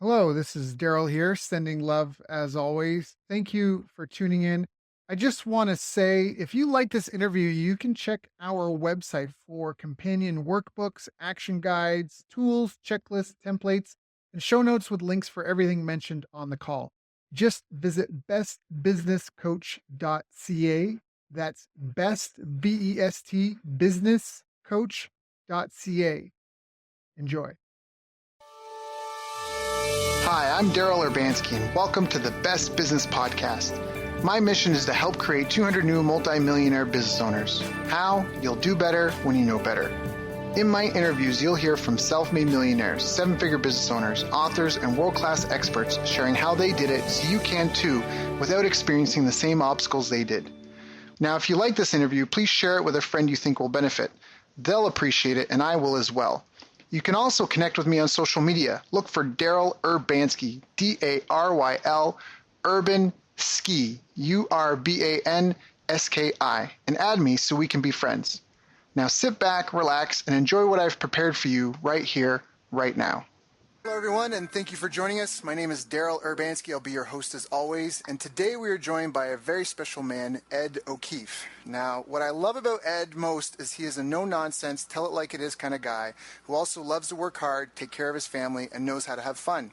Hello, this is Daryl here, sending love as always. Thank you for tuning in. I just want to say if you like this interview, you can check our website for companion workbooks, action guides, tools, checklists, templates, and show notes with links for everything mentioned on the call. Just visit bestbusinesscoach.ca. That's best, B-E-S-T, businesscoach.ca. Enjoy. Hi, I'm Daryl Urbanski, and welcome to the Best Business Podcast. My mission is to help create 200 new multi-millionaire business owners. How? You'll do better when you know better. In my interviews, you'll hear from self-made millionaires, seven-figure business owners, authors, and world-class experts sharing how they did it so you can too without experiencing the same obstacles they did. Now, if you like this interview, please share it with a friend you think will benefit. They'll appreciate it, and I will as well. You can also connect with me on social media. Look for Daryl Urbanski, D-A-R-Y-L, Urban Ski, U-R-B-A-N-S-K-I, and add me so we can be friends. Now sit back, relax, and enjoy what I've prepared for you right here, right now. Hello, everyone, and thank you for joining us. My name is Daryl Urbanski. I'll be your host as always, and today we are joined by a very special man, Ed O'Keefe. Now, what I love about Ed most is he is a no-nonsense, tell-it-like-it-is kind of guy who also loves to work hard, take care of his family, and knows how to have fun.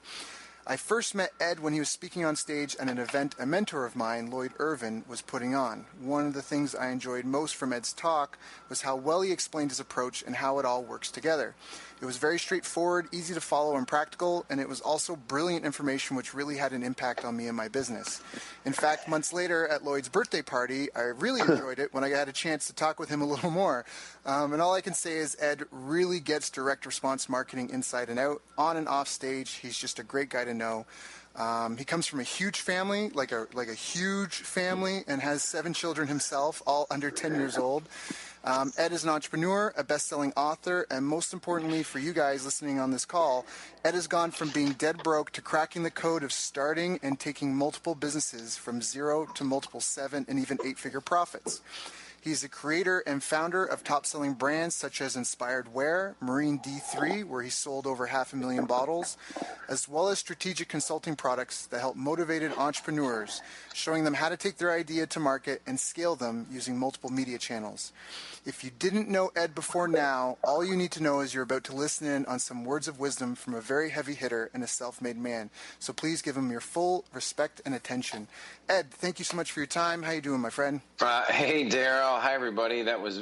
I first met Ed when he was speaking on stage at an event a mentor of mine, Lloyd Irvin, was putting on. One of the things I enjoyed most from Ed's talk was how well he explained his approach and how it all works together. It was very straightforward, easy to follow, and practical, and it was also brilliant information which really had an impact on me and my business. In fact, months later at Lloyd's birthday party, I really enjoyed it when I had a chance to talk with him a little more. And all I can say is Ed really gets direct response marketing inside and out, on and off stage. He's just a great guy to know. He comes from a huge family, like a huge family, and has 7 children himself, all under 10 years old. Ed is an entrepreneur, a best-selling author, and most importantly for you guys listening on this call, Ed has gone from being dead broke to cracking the code of starting and taking multiple businesses from 0 to multiple 7 and even 8-figure profits. He's the creator and founder of top-selling brands such as Inspired Wear, Marine D3, where he sold over 500,000 bottles, as well as strategic consulting products that help motivated entrepreneurs, showing them how to take their idea to market and scale them using multiple media channels. If you didn't know Ed before now, all you need to know is you're about to listen in on some words of wisdom from a very heavy hitter and a self-made man. So please give him your full respect and attention. Ed, thank you so much for your time. How you doing, my friend? Hey, Daryl. Hi, everybody. That was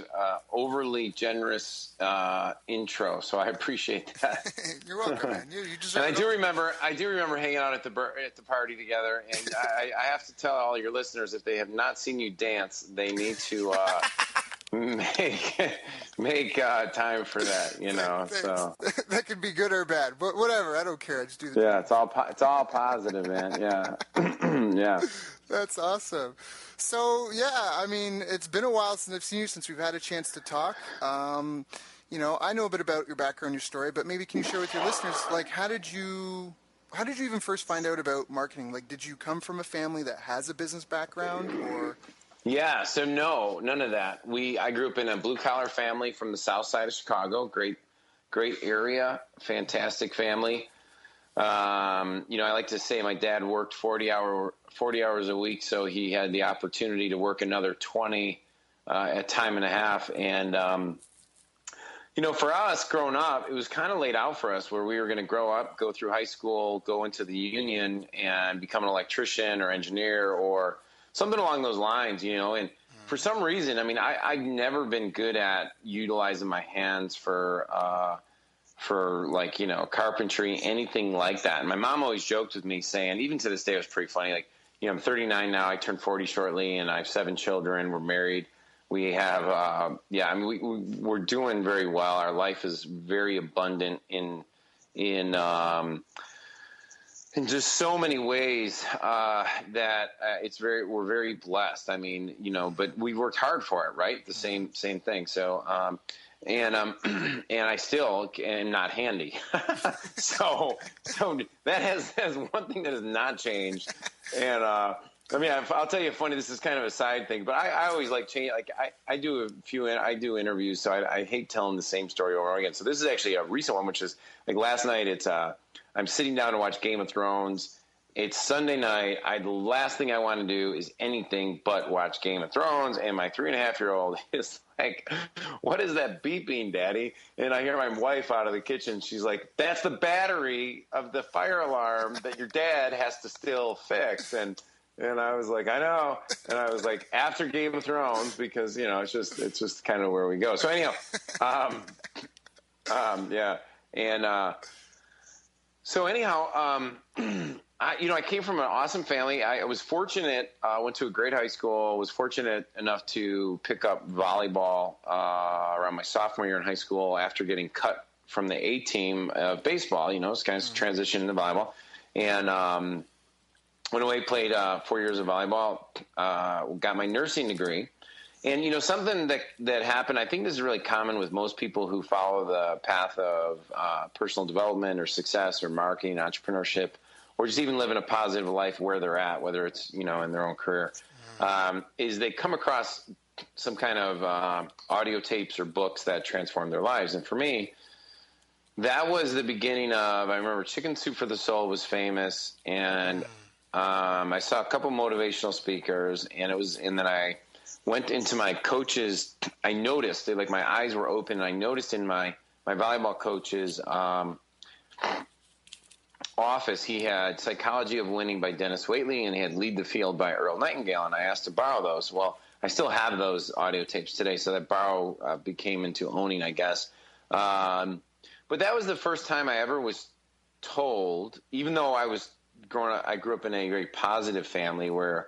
overly generous intro, so I appreciate that. You're welcome, man. You deserve and it. I do remember hanging out at the party together. And I have to tell all your listeners, if they have not seen you dance, they need to make time for that. You know, so that could be good or bad, but whatever. I don't care. I just do the yeah. It's all positive, man. Yeah, yeah. That's awesome. So, yeah, I mean, it's been a while since I've seen you, since we've had a chance to talk. You know, I know a bit about your background, your story, but maybe can you share with your listeners, like, how did you even first find out about marketing? Like, did you come from a family that has a business background, or? Yeah, so no, none of that. I grew up in a blue-collar family from the south side of Chicago. Great area, fantastic family. You know, I like to say my dad worked 40 hours a week, so he had the opportunity to work another 20 at time and a half. And, you know, for us growing up, it was kind of laid out for us where we were going to grow up, go through high school, go into the union and become an electrician or engineer or something along those lines, you know. And for some reason, I mean, I've never been good at utilizing my hands for like, you know, carpentry, anything like that. And my mom always joked with me saying, even to this day, it was pretty funny. Like, you know, I'm 39 now, I turned 40 shortly, and I have 7 children. We're married. We have, I mean, we're doing very well. Our life is very abundant in just so many ways that we're very blessed. I mean, you know, but we worked hard for it, right? The same thing. So, and I still am not handy. so that has one thing that has not changed. And I mean, I'll tell you funny. This is kind of a side thing, but I always like change. Like I do I do interviews, so I hate telling the same story over and over again. So this is actually a recent one, which is like last night. It's I'm sitting down to watch Game of Thrones. It's Sunday night. The last thing I want to do is anything but watch Game of Thrones. And my 3.5-year-old is like, "What is that beeping, Daddy?" And I hear my wife out of the kitchen. She's like, "That's the battery of the fire alarm that your dad has to still fix." And I was like, "I know." And I was like, "After Game of Thrones," because it's just kind of where we go. So anyhow, yeah, and so anyhow, I came from an awesome family. I was fortunate. Went to a great high school. Was fortunate enough to pick up volleyball around my sophomore year in high school after getting cut from the A team of baseball. It's kind of transition into volleyball, and went away, played 4 years of volleyball, got my nursing degree. And, something that happened, I think this is really common with most people who follow the path of personal development or success or marketing, entrepreneurship, or just even living a positive life where they're at, whether it's, in their own career, is they come across some kind of audio tapes or books that transform their lives. And for me, that was the beginning of, I remember Chicken Soup for the Soul was famous, and I saw a couple motivational speakers, and then I went into my coach's. I noticed that, like, my eyes were open, and I noticed in my volleyball coach's office, he had Psychology of Winning by Dennis Waitley, and he had Lead the Field by Earl Nightingale, and I asked to borrow those. Well, I still have those audio tapes today, so that borrow became into owning, I guess. But that was the first time I ever was told, even though I grew up in a very positive family where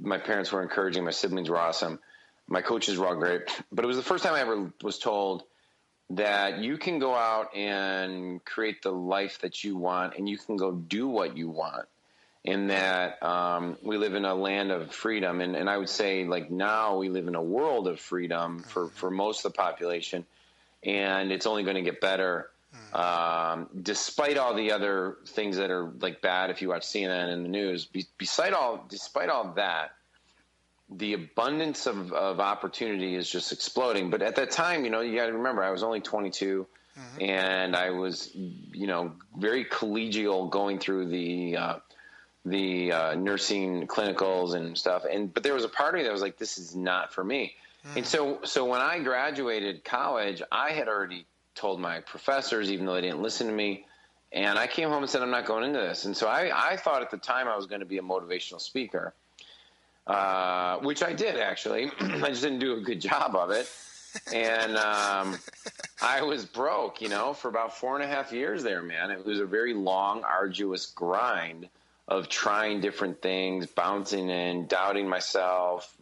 my parents were encouraging, my siblings were awesome, my coaches were all great, but it was the first time I ever was told that you can go out and create the life that you want, and you can go do what you want, and that we live in a land of freedom, and I would say, like, now we live in a world of freedom for most of the population, and it's only going to get better. Despite all the other things that are, like, bad if you watch CNN and the news, despite all that, the abundance of opportunity is just exploding. But at that time, you got to remember, I was only 22, and I was, very collegial going through the nursing clinicals and stuff. But there was a part of me that was like, this is not for me. And so when I graduated college, I had already told my professors, even though they didn't listen to me, and I came home and said, I'm not going into this. And so I thought at the time I was going to be a motivational speaker, which I did, actually. I just didn't do a good job of it. And I was broke, for about 4.5 years there, man. It was a very long, arduous grind of trying different things, bouncing in, doubting myself,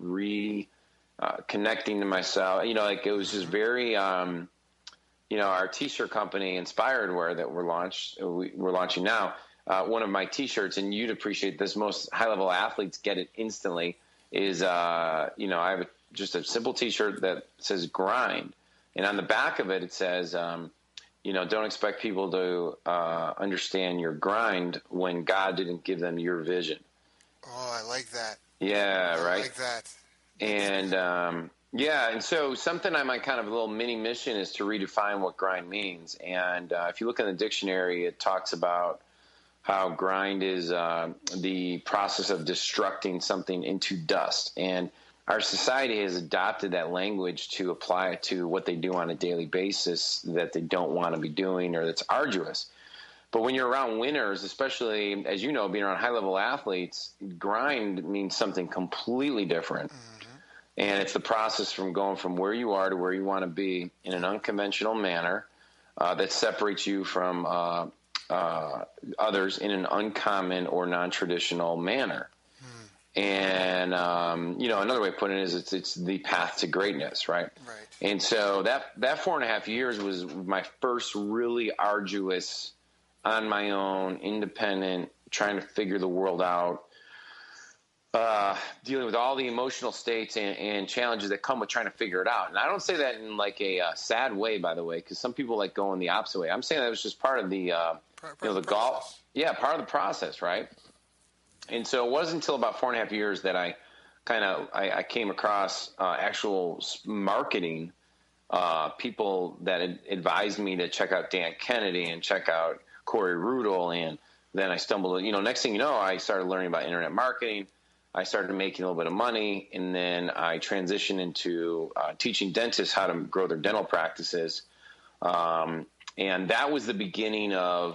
connecting to myself. It was just very our T-shirt company, Inspired Wear, that we're launching now. One of my T-shirts, and you'd appreciate this, most high-level athletes get it instantly, is, I have just a simple T-shirt that says grind. And on the back of it, it says, don't expect people to understand your grind when God didn't give them your vision. Oh, I like that. Yeah, right? I like that. And and so something my kind of little mini mission is to redefine what grind means. And if you look in the dictionary, it talks about how grind is the process of destructing something into dust. And our society has adopted that language to apply it to what they do on a daily basis that they don't want to be doing or that's arduous. But when you're around winners, especially, as you know, being around high-level athletes, grind means something completely different. And it's the process from going from where you are to where you want to be in an unconventional manner that separates you from others in an uncommon or non-traditional manner. And, another way of putting it is it's the path to greatness, right? Right. And so that 4.5 years was my first really arduous, on my own, independent, trying to figure the world out, dealing with all the emotional states and challenges that come with trying to figure it out. And I don't say that in like a sad way, by the way, because some people like going the opposite way. I'm saying that was just part of the, the golf. Yeah, part of the process, right? And so it wasn't until about 4.5 years that I came across actual marketing people that advised me to check out Dan Kennedy and check out Corey Rudel. And then I stumbled, next thing you know, I started learning about internet marketing. I started making a little bit of money, and then I transitioned into teaching dentists how to grow their dental practices. And that was the beginning that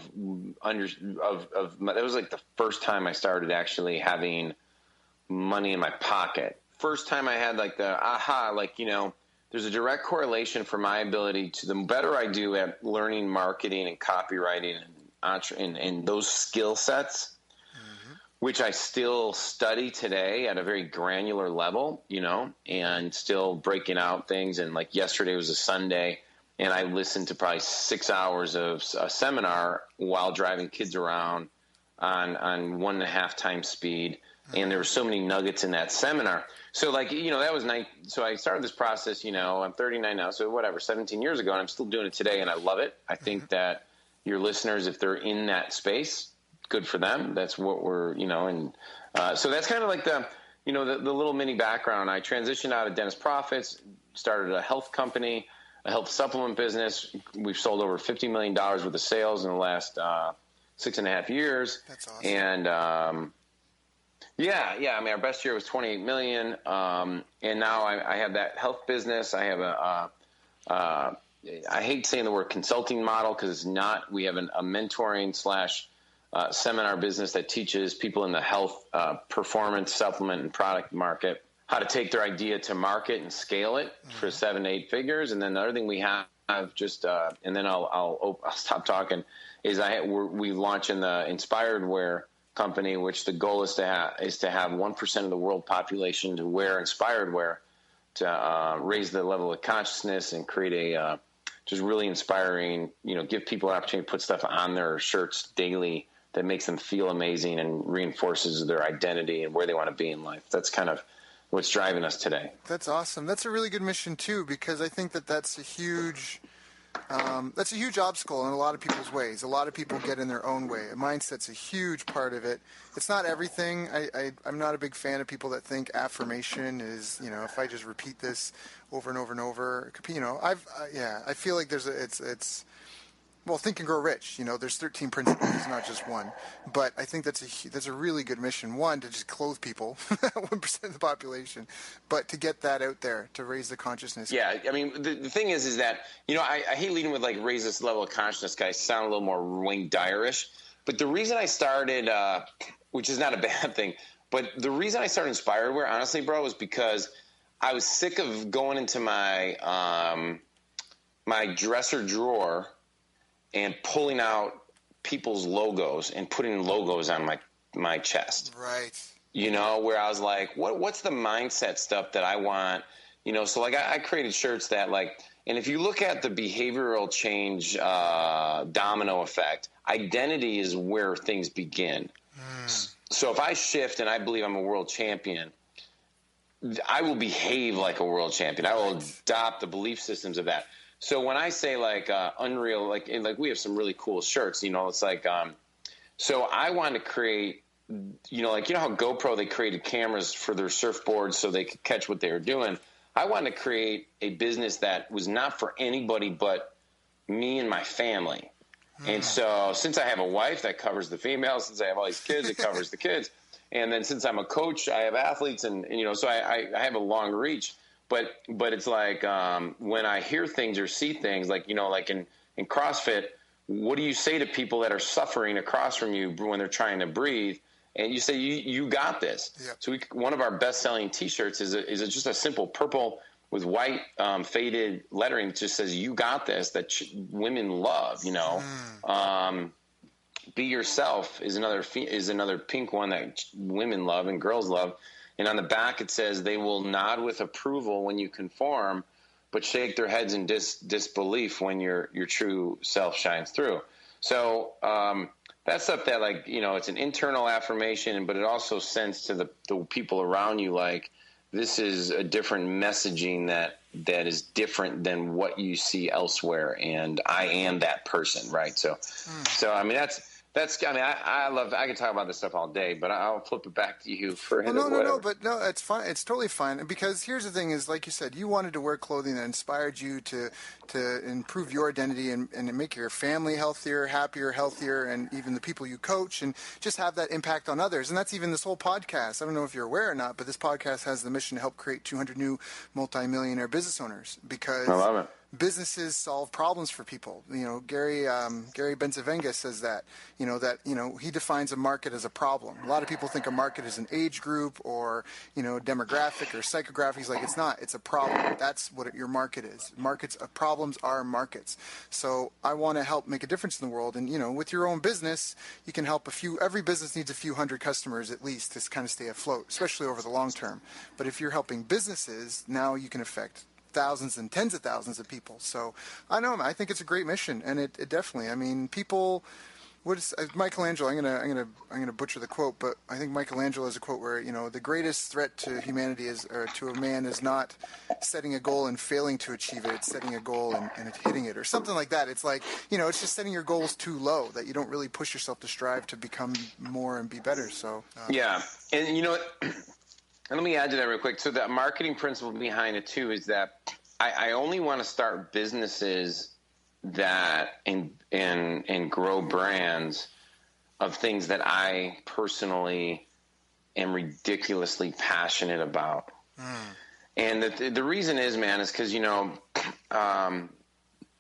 was like the first time I started actually having money in my pocket. First time I had like the aha, there's a direct correlation for my ability to the better I do at learning marketing and copywriting and those skill sets, which I still study today at a very granular level, and still breaking out things. And like yesterday was a Sunday, and I listened to probably 6 hours of a seminar while driving kids around on 1.5 times speed. And there were so many nuggets in that seminar. So that was nice. So I started this process, I'm 39 now. So whatever, 17 years ago, and I'm still doing it today. And I love it. I think that your listeners, if they're in that space, good for them. That's what we're, so that's kind of like the little mini background. I transitioned out of Dentist Profits, started a health company, a health supplement business. We've sold over $50 million worth of sales in the last 6.5 years. That's awesome. And, yeah. I mean, our best year was 28 million. And now I have that health business. I have I hate saying the word consulting model because it's not. We have a mentoring / seminar business that teaches people in the health, performance, supplement, and product market how to take their idea to market and scale it for 7 to 8 figures. And then the other thing we have just, and then I'll stop talking, is we launch in the Inspired Wear company, which the goal is to have 1% of the world population to wear inspired wear, to raise the level of consciousness and create a just really inspiring, give people an opportunity to put stuff on their shirts daily that makes them feel amazing and reinforces their identity and where they want to be in life. That's kind of what's driving us today. That's awesome. That's a really good mission too, because I think that's a huge obstacle in a lot of people's ways. A lot of people get in their own way. Mindset's a huge part of it. It's not everything. I'm not a big fan of people that think affirmation is, if I just repeat this over and over and over, I feel like well, Think and Grow Rich. There's 13 principles. It's not just one. But I think that's a really good mission. One, to just clothe people, 1% of the population, but to get that out there, to raise the consciousness. Yeah, I mean, the thing is that, I hate leading with raise this level of consciousness, guys. Sound a little more Wayne Dyer-ish. But the reason I started, which is not a bad thing, but the reason I started Inspired Wear, honestly, bro, was because I was sick of going into my my dresser drawer and pulling out people's logos and putting logos on my chest. Right. Where I was like, what's the mindset stuff that I want? So I created shirts that and if you look at the behavioral change domino effect, identity is where things begin. So if I shift and I believe I'm a world champion, I will behave like a world champion. I will adopt the belief systems of that. So when I say Unreal, we have some really cool shirts, it's so I want to create, how GoPro, they created cameras for their surfboards so they could catch what they were doing. I wanted to create a business that was not for anybody but me and my family. And so since I have a wife that covers the females, since I have all these kids, it covers the kids. And then since I'm a coach, I have athletes and so I have a long reach. But it's when I hear things or see things in CrossFit, what do you say to people that are suffering across from you when they're trying to breathe? And you say, you got this. Yep. So one of our best-selling T-shirts is just a simple purple with white faded lettering. It just says, you got this, that women love, Be yourself is another pink one that women love and girls love. And on the back it says, they will nod with approval when you conform, but shake their heads in disbelief when your true self shines through. So that's stuff that it's an internal affirmation, but it also sends to the people around you this is a different messaging that is different than what you see elsewhere, and I am that person, right? So I mean I can talk about this stuff all day, but I'll flip it back to you for Well, whatever. but no, it's fine. It's totally fine because here's the thing: is like you said, you wanted to wear clothing that inspired you to improve your identity and make your family healthier, happier, healthier, and even the people you coach, and just have that impact on others. And that's even this whole podcast. I don't know if you're aware or not, but this podcast has the mission to help create 200 new multimillionaire business owners I because love it. businesses solve problems for people. Gary Benzavenga says that. He defines a market as a problem. A lot of people think a market is an age group or demographic or psychographic. He's like, it's not. It's a problem. That's what your market is. Problems are markets. So I want to help make a difference in the world. And with your own business, you can help every business needs a few hundred customers at least to kind of stay afloat, especially over the long term. But if you're helping businesses, now you can affect thousands and tens of thousands of people. So I think it's a great mission, and it definitely. I mean, people. What is Michelangelo? I'm gonna butcher the quote, but I think Michelangelo has a quote where the greatest threat to humanity or to a man is not setting a goal and failing to achieve it. It's setting a goal and hitting it, or something like that. It's like it's just setting your goals too low that you don't really push yourself to strive to become more and be better. So Yeah, and and let me add to that real quick. So the marketing principle behind it too is that I only want to start businesses that and grow brands of things that I personally am ridiculously passionate about. And the reason is, man, is because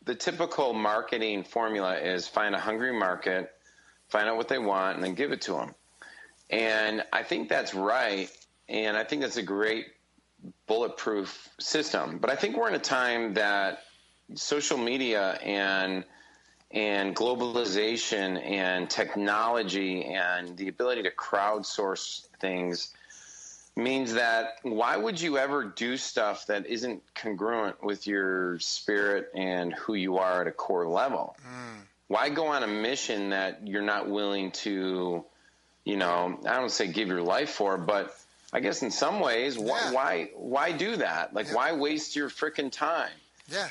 the typical marketing formula is find a hungry market, find out what they want, and then give it to them. And I think that's right. And I think that's a great bulletproof system. But I think we're in a time that social media and globalization and technology and the ability to crowdsource things means that why would you ever do stuff that isn't congruent with your spirit and who you are at a core level? Why go on a mission that you're not willing to, I don't say give your life for, but I guess in some ways, why do that? Like, why waste your freaking time? Yeah.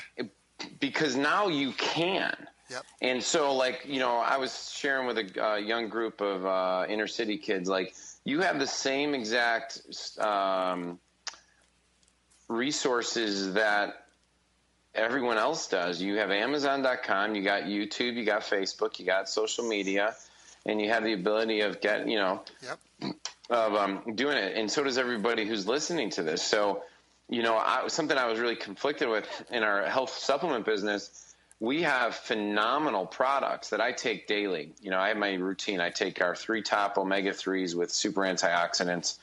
Because now you can. Yep. And so, I was sharing with a young group of inner city kids, like, you have the same exact resources that everyone else does. You have Amazon.com, you got YouTube, you got Facebook, you got social media, and you have the ability of doing it. And so does everybody who's listening to this. So, something I was really conflicted with in our health supplement business, we have phenomenal products that I take daily. I have my routine. I take our 3 top omega-3s with super antioxidants,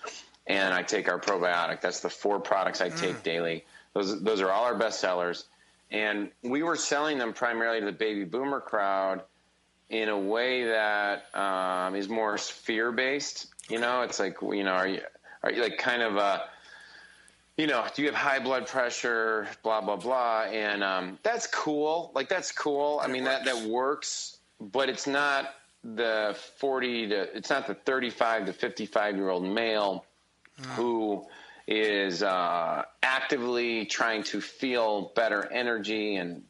and I take our probiotic. That's the 4 products I take daily. Those are all our best sellers. And we were selling them primarily to the baby boomer crowd in a way that is more fear-based. It's like, are you like kind of do you have high blood pressure, blah, blah, blah. And that's cool. Like, that's cool. I mean, that works, but it's not the 35 to 55-year-old male who is actively trying to feel better energy and,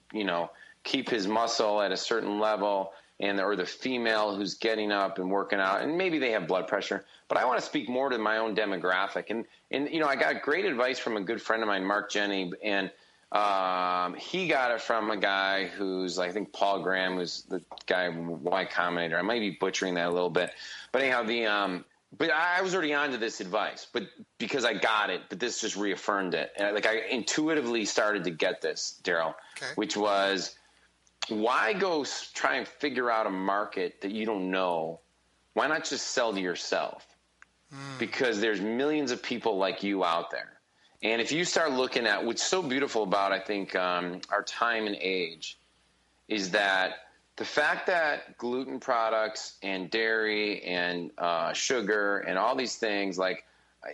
keep his muscle at a certain level, or the female who's getting up and working out, and maybe they have blood pressure. But I want to speak more to my own demographic. And I got great advice from a good friend of mine, Mark Jenny, and he got it from a guy who's, I think, Paul Graham, who's the guy, Y Combinator. I might be butchering that a little bit. But anyhow, but I was already on to this advice, but because I got it, but this just reaffirmed it. And I intuitively started to get this, Daryl, which was, why go try and figure out a market that you don't know? Why not just sell to yourself? Because there's millions of people like you out there. And if you start looking at what's so beautiful about, I think, our time and age is that the fact that gluten products and dairy and sugar and all these things, like,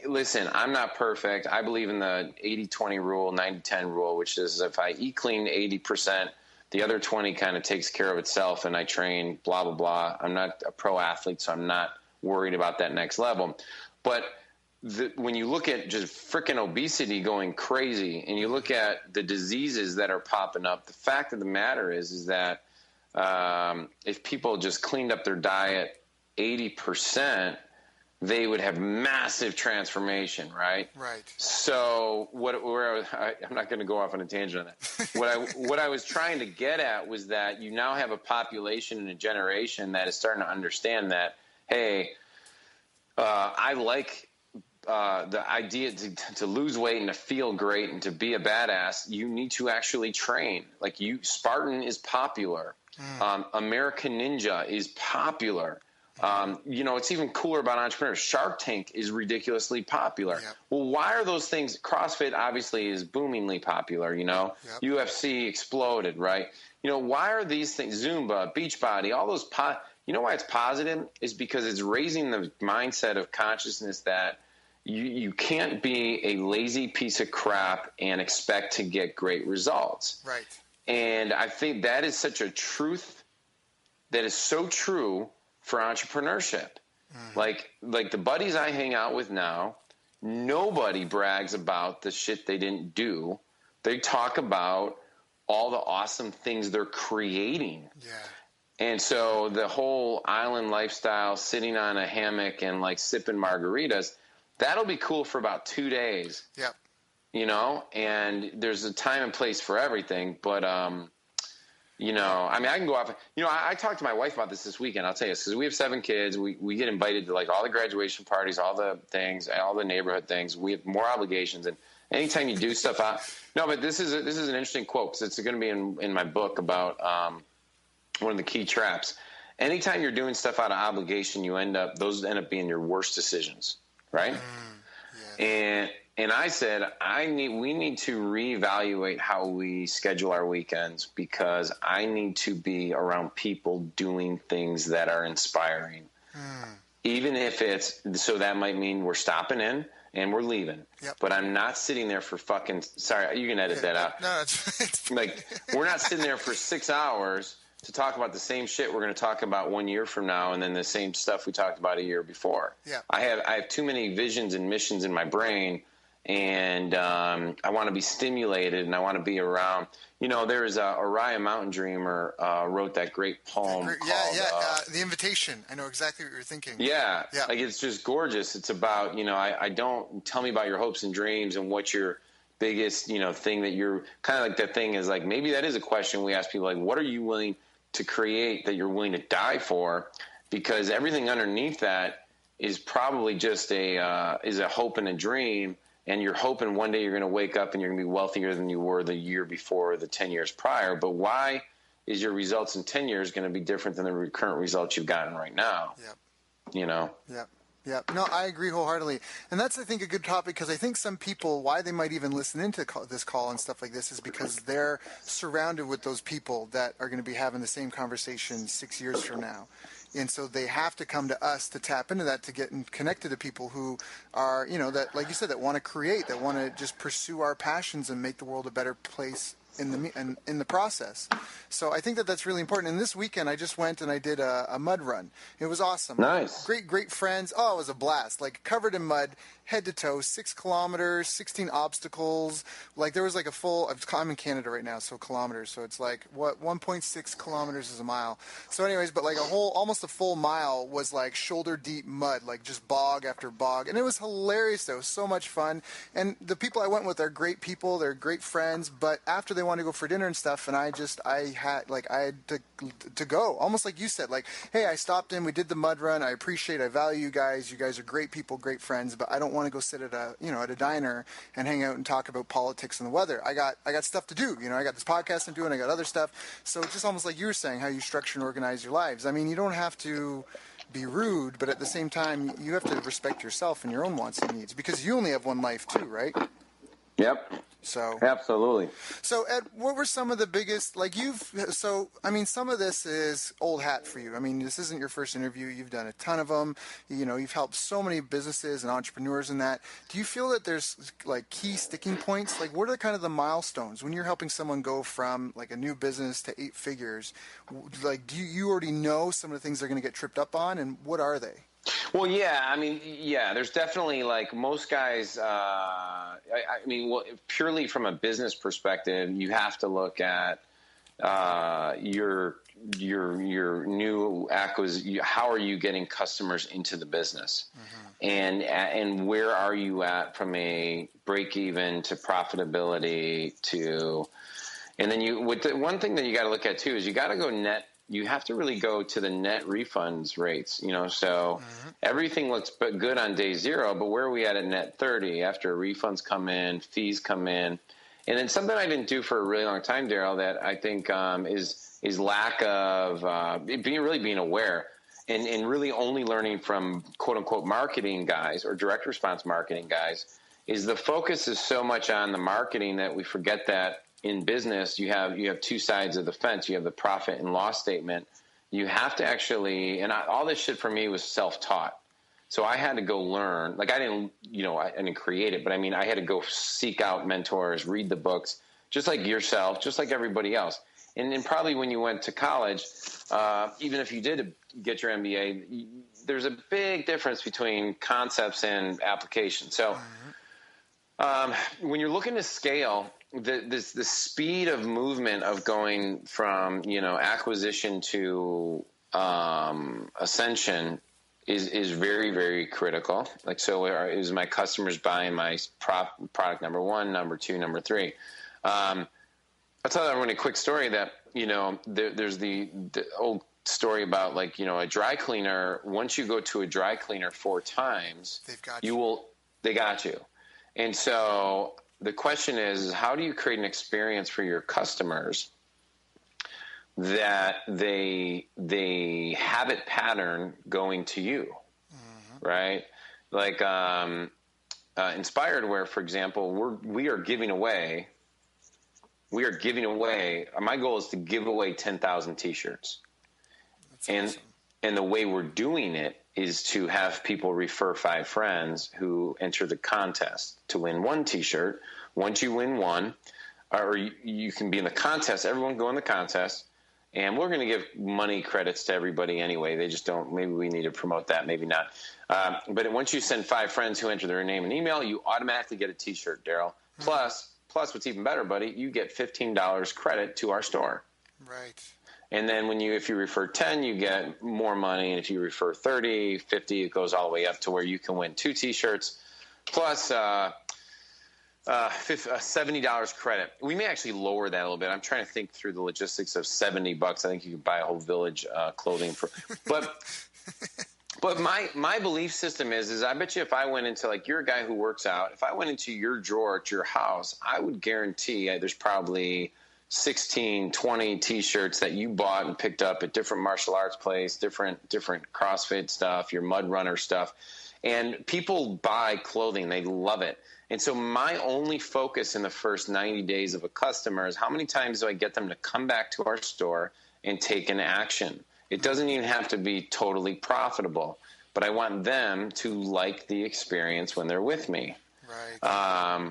listen, I'm not perfect. I believe in the 80-20 rule, 90-10 rule, which is if I eat clean 80%, the other 20 kind of takes care of itself, and I train, blah, blah, blah. I'm not a pro athlete, so I'm not worried about that next level. But when you look at just freaking obesity going crazy, and you look at the diseases that are popping up, the fact of the matter is that if people just cleaned up their diet 80%, they would have massive transformation, right? Right. So I'm not going to go off on a tangent on that. What I was trying to get at was that you now have a population and a generation that is starting to understand that, hey, I like the idea to lose weight and to feel great and to be a badass. You need to actually train. Like Spartan is popular. American Ninja is popular. It's even cooler about entrepreneurs. Shark Tank is ridiculously popular. Yep. Well, why are those things? CrossFit obviously is boomingly popular, Yep. UFC exploded, right? Why are these things, Zumba, Beachbody, all those, why it's positive is because it's raising the mindset of consciousness that you can't be a lazy piece of crap and expect to get great results. Right. And I think that is such a truth that is so true for entrepreneurship. Like the buddies I hang out with now, nobody brags about the shit they didn't do. They talk about all the awesome things they're creating. Yeah. And so the whole island lifestyle, sitting on a hammock and like sipping margaritas, that'll be cool for about 2 days. Yep. And there's a time and place for everything, but I can go off. I talked to my wife about this weekend. I'll tell you, because we have 7 kids. We get invited to like all the graduation parties, all the things, all the neighborhood things. We have more obligations, and anytime you do stuff out. No, but this is an interesting quote because it's going to be in my book about one of the key traps. Anytime you're doing stuff out of obligation, those end up being your worst decisions, right? Yes. And I said, we need to reevaluate how we schedule our weekends because I need to be around people doing things that are inspiring. Even if so that might mean we're stopping in and we're leaving. Yep. But I'm not sitting there for sorry, you can edit that out. No, it's like, we're not sitting there for 6 hours to talk about the same shit we're going to talk about 1 year from now and then the same stuff we talked about a year before. Yeah. I have too many visions and missions in my brain, and I want to be stimulated and I want to be around. There's Orion Mountain Dreamer wrote that great poem called The Invitation. I know exactly what you're thinking. Yeah. Yeah. Like, it's just gorgeous. It's about, I don't tell me about your hopes and dreams and what's your biggest, thing that you're kind of like that thing is like, maybe that is a question we ask people, like, what are you willing to create that you're willing to die for? Because everything underneath that is probably just a hope and a dream. And you're hoping one day you're going to wake up and you're going to be wealthier than you were the year before, the 10 years prior. But why is your results in 10 years going to be different than the current results you've gotten right now? Yep. Yeah, no, I agree wholeheartedly. And that's, I think, a good topic because I think some people, why they might even listen into this call and stuff like this is because they're surrounded with those people that are going to be having the same conversation 6 years from now. And so they have to come to us to tap into that to get connected to people who are, that, like you said, that want to create, that want to just pursue our passions and make the world a better place in the process. So I think that's really important. And this weekend I just went and I did a mud run. It was awesome. Nice. Great friends. Oh, it was a blast. Like covered in mud, head to toe, 6 kilometers, 16 obstacles. Like there was like a full, I'm in Canada right now, so kilometers. So it's like 1.6 kilometers is a mile. So anyways, but like almost a full mile was like shoulder deep mud, like just bog after bog. And it was hilarious though. So much fun. And the people I went with are great people. They're great friends. But after they want to go for dinner and stuff, and I had to go, almost like you said, like, hey, I stopped in, we did the mud run, I value you guys are great people, great friends, but I don't want to go sit at a diner and hang out and talk about politics and the weather. I got stuff to do, I got this podcast I'm doing, I got other stuff. So it's just almost like you were saying, how you structure and organize your lives. I mean, you don't have to be rude, but at the same time you have to respect yourself and your own wants and needs, because you only have one life too, right? Yep. So absolutely. So Ed, what were some of the biggest, some of this is old hat for you. I mean, this isn't your first interview. You've done a ton of them. You've helped so many businesses and entrepreneurs in that. Do you feel that there's like key sticking points? Like, what are kind of the milestones when you're helping someone go from like a new business to 8 figures? Like, do you already know some of the things they're going to get tripped up on, and what are they? Well, yeah, there's definitely, like, most guys, purely from a business perspective, you have to look at your new acquisition, how are you getting customers into the business, and where are you at from a break even to profitability to, and then one thing that you got to look at too is you got to go net. You have to really go to the net refunds rates, so everything looks good on day 0, but where are we at net 30 after refunds come in, fees come in? And then something I didn't do for a really long time, Daryl, that I think is lack of being aware and really only learning from quote unquote marketing guys or direct response marketing guys, is the focus is so much on the marketing that we forget that in business you have two sides of the fence. You have the profit and loss statement. You have to actually, all this shit for me was self-taught. So I had to go learn. Like I didn't create it, but I had to go seek out mentors, read the books, just like yourself, just like everybody else. And then probably when you went to college, even if you did get your MBA, there's a big difference between concepts and application. So when you're looking to scale, the speed of movement of going from acquisition to ascension is very, very critical. Like, so is my customers buying my product number 1, number 2, number 3? I'll tell everyone a quick story that, there's the old story about a dry cleaner. Once you go to a dry cleaner 4 times, they got you. And so the question is how do you create an experience for your customers that they habit pattern going to you, right? Like Inspired Wear, for example, we are giving away. My goal is to give away 10,000 T-shirts, awesome. And the way we're doing it is to have people refer 5 friends who enter the contest to win 1 T-shirt. Once you win 1, or you can be in the contest. Everyone go in the contest. And we're going to give money credits to everybody anyway. They just don't. Maybe we need to promote that. Maybe not. But once you send 5 friends who enter their name and email, you automatically get a T-shirt, Daryl. Plus, what's even better, buddy, you get $15 credit to our store. Right. And then if you refer 10, you get more money. And if you refer 30, 50, it goes all the way up to where you can win 2 T-shirts. Plus, $70 credit. We may actually lower that a little bit. I'm trying to think through the logistics of $70. I think you could buy a whole village clothing for. But my belief system is I bet you if I went into you're a guy who works out. If I went into your drawer at your house, I would guarantee there's probably 16, 20 T-shirts that you bought and picked up at different martial arts places, different CrossFit stuff, your mud runner stuff, and people buy clothing. They love it. And so my only focus in the first 90 days of a customer is how many times do I get them to come back to our store and take an action? It doesn't even have to be totally profitable, but I want them to like the experience when they're with me. Right.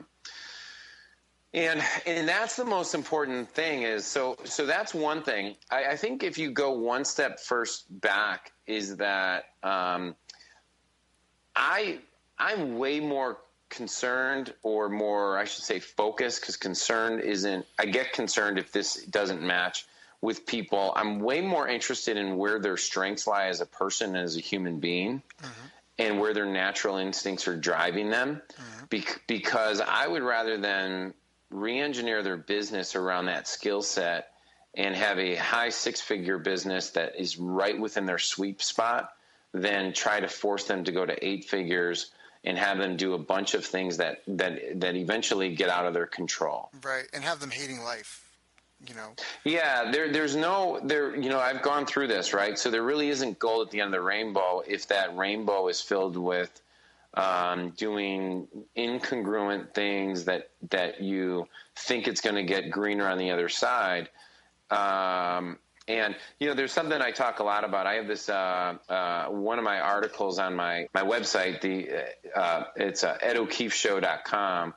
And that's the most important thing is, so that's one thing. I think if you go one step first back is that I'm way more concerned, or more, I should say, focused, because concerned isn't, I get concerned if this doesn't match with people. I'm way more interested in where their strengths lie as a person and as a human being, and where their natural instincts are driving them, because I would rather than re-engineer their business around that skill set and have a high 6-figure business that is right within their sweet spot than try to force them to go to 8 figures and have them do a bunch of things that eventually get out of their control. Right, and have them hating life, Yeah, I've gone through this, right? So there really isn't gold at the end of the rainbow if that rainbow is filled with doing incongruent things that you think it's going to get greener on the other side. And, there's something I talk a lot about. I have this, one of my articles on my website, it's EdO'KeefeShow.com,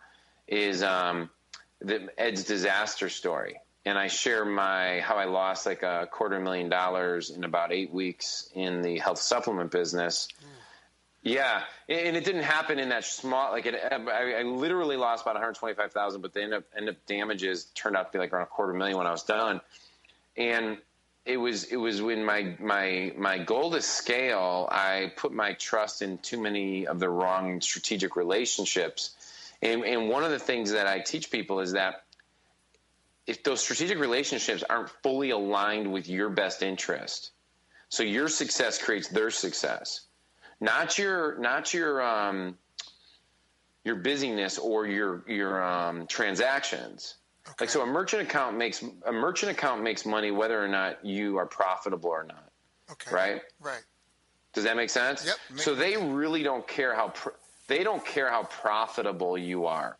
is Ed's disaster story. And I share how I lost $250,000 in about 8 weeks in the health supplement business. Yeah, and it didn't happen in that small. I literally lost about $125,000, but the end up damages turned out to be around $250,000 when I was done. And it was when my goal to scale, I put my trust in too many of the wrong strategic relationships. And one of the things that I teach people is that if those strategic relationships aren't fully aligned with your best interest, so your success creates their success, not your busyness or your transactions. Okay. Like, so a merchant account makes money whether or not you are profitable or not. Okay. Right? Right. Does that make sense? Yep. So they really don't care how profitable you are.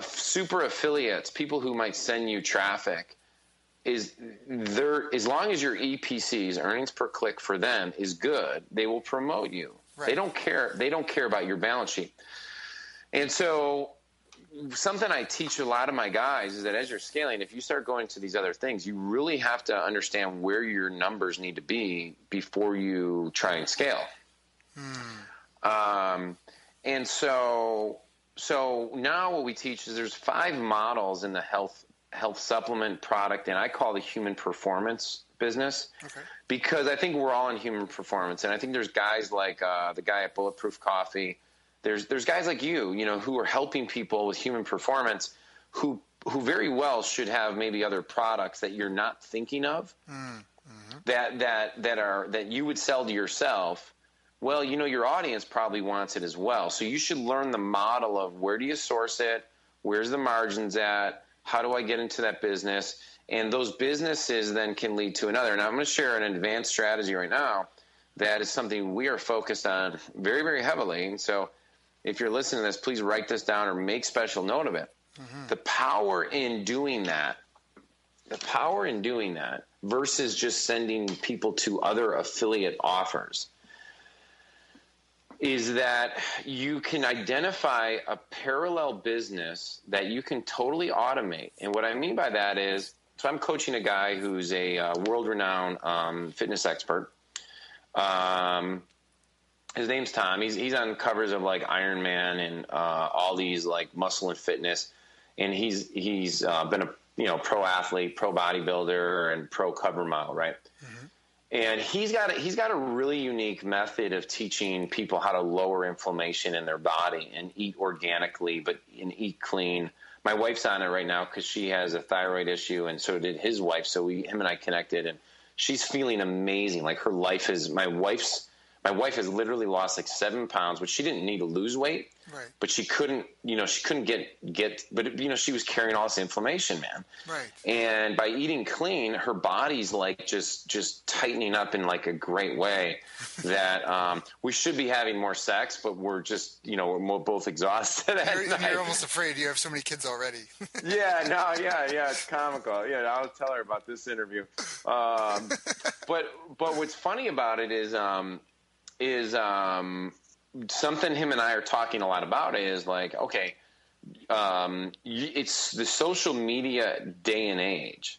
Super affiliates, people who might send you traffic, as long as your EPCs, earnings per click for them, is good, they will promote you. Right. They don't care about your balance sheet. And so something I teach a lot of my guys is that as you're scaling, if you start going to these other things, you really have to understand where your numbers need to be before you try and scale. And so now what we teach is there's 5 models in the health supplement product, and I call the human performance business. Okay. Because I think we're all in human performance, and I think there's guys like the guy at Bulletproof Coffee. There's guys like you who are helping people with human performance, who very well should have maybe other products that you're not thinking of, that you would sell to yourself. Well, your audience probably wants it as well. So you should learn the model of where do you source it, where's the margins at, how do I get into that business, and those businesses then can lead to another. And I'm going to share an advanced strategy right now that is something we are focused on very, very heavily. And so if you're listening to this, please write this down or make special note of it. The power in doing that versus just sending people to other affiliate offers is that you can identify a parallel business that you can totally automate. And what I mean by that is, so I'm coaching a guy who's a world-renowned fitness expert. His name's Tom. He's on covers of like Iron Man and all these like muscle and fitness. And he's been a pro athlete, pro bodybuilder, and pro cover model, right? And he's got a really unique method of teaching people how to lower inflammation in their body and eat organically, and eat clean. My wife's on it right now because she has a thyroid issue, and so did his wife. So him and I connected, and she's feeling amazing. Like her life is my wife has literally lost like 7 pounds, which she didn't need to lose weight, right? But she couldn't get, but she was carrying all this inflammation, man. Right. And by eating clean, her body's like just tightening up in like a great way that we should be having more sex, but we're just, we're both exhausted. You're almost afraid you have so many kids already. Yeah, it's comical. Yeah, I'll tell her about this interview. But what's funny about it is something him and I are talking a lot about is like, okay, it's the social media day and age.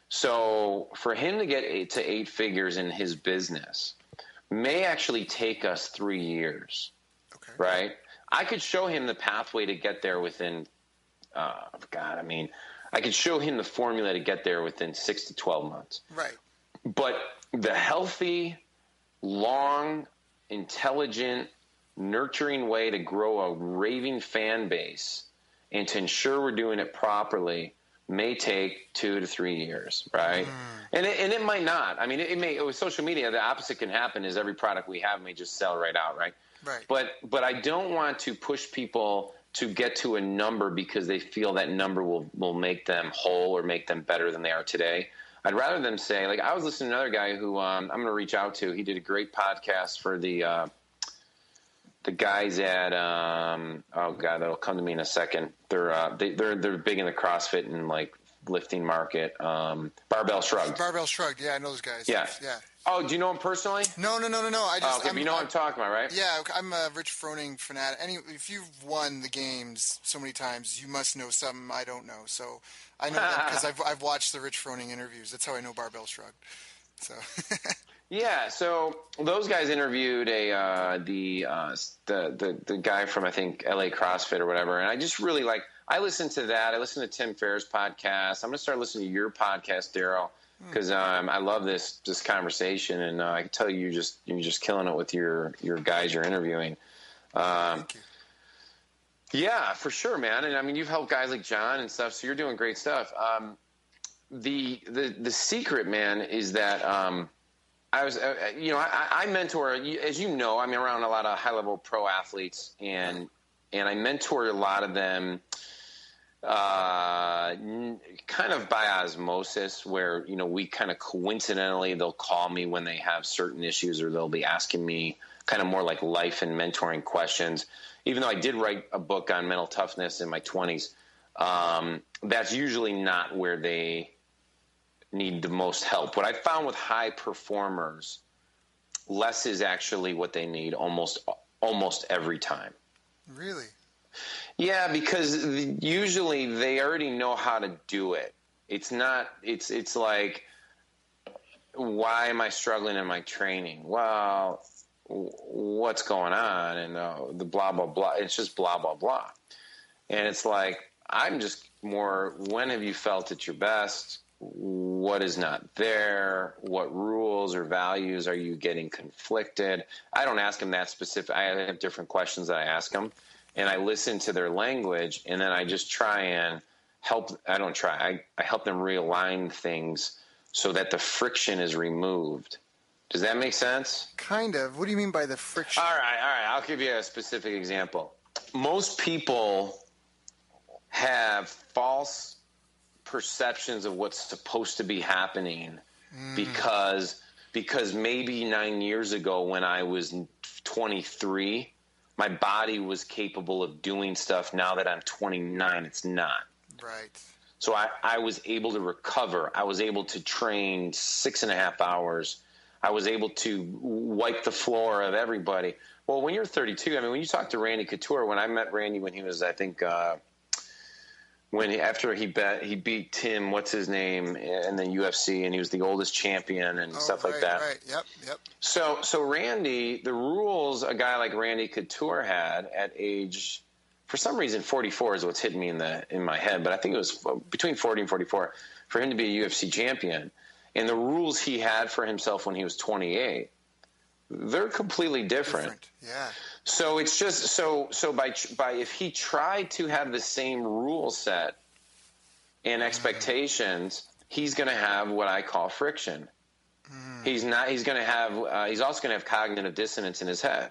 So for him to get to 8 figures in his business may actually take us 3 years, okay, right? I could show him the pathway to get there within, I could show him the formula to get there within 6 to 12 months. Right. But the healthy, long, intelligent, nurturing way to grow a raving fan base and to ensure we're doing it properly may take 2 to 3 years, right? And it might not. I mean, it may. With social media, the opposite can happen. Is every product we have may just sell right out, right? Right. But I don't want to push people to get to a number because they feel that number will make them whole or make them better than they are today. I'd rather them say, like, I was listening to another guy who I'm going to reach out to. He did a great podcast for the guys at that'll come to me in a second. They're big in the CrossFit and like lifting market. Barbell Shrugged. Barbell Shrugged. Yeah, I know those guys. Yeah. Oh, do you know him personally? No. I just. Okay, but you know what I'm talking about, right? Yeah, I'm a Rich Froning fanatic. If you've won the games so many times, you must know something I don't know. So I know that because I've watched the Rich Froning interviews. That's how I know Barbell Shrugged. So. Yeah, so those guys interviewed the guy from I think LA CrossFit or whatever, and I just really I listened to that. I listened to Tim Ferriss' podcast. I'm gonna start listening to your podcast, Daryl, because I love this conversation, and I can tell you're just killing it with your guys you're interviewing. Thank you. Yeah, for sure, man. And I mean, you've helped guys like John and stuff, so you're doing great stuff. The secret, man, is that I mentor, as you know, I'm around a lot of high level pro athletes, and I mentor a lot of them. Kind of by osmosis, where we kind of coincidentally, they'll call me when they have certain issues, or they'll be asking me kind of more like life and mentoring questions. Even though I did write a book on mental toughness in my 20s, that's usually not where they need the most help. What I found with high performers, less is actually what they need almost every time. Really? Yeah, because usually they already know how to do it. It's like, why am I struggling in my training? Well, what's going on? And the blah, blah, blah. It's just blah, blah, blah. And it's like, I'm just more, when have you felt at your best? What is not there? What rules or values are you getting conflicted? I don't ask them that specific. I have different questions that I ask them, and I listen to their language, and then I just try and help. I help them realign things so that the friction is removed. Does that make sense? Kind of. What do you mean by the friction? All right. I'll give you a specific example. Most people have false perceptions of what's supposed to be happening because maybe 9 years ago when I was 23, my body was capable of doing stuff. Now that I'm 29, it's not. Right. So I was able to recover. I was able to train 6.5 hours. I was able to wipe the floor of everybody. Well, when you're 32, I mean, when you talk to Randy Couture, when I met Randy when he was, I think, after he beat Tim, what's his name, in the UFC, and he was the oldest champion and stuff like that. Right. Yep. So Randy, the rules a guy like Randy Couture had at age, for some reason, 44 is what's hitting me in my head, but I think it was between 40 and 44 for him to be a UFC champion. And the rules he had for himself when he was 28, they're completely different. Yeah. So it's just so by if he tried to have the same rule set and expectations, he's going to have what I call friction. He's also going to have cognitive dissonance in his head.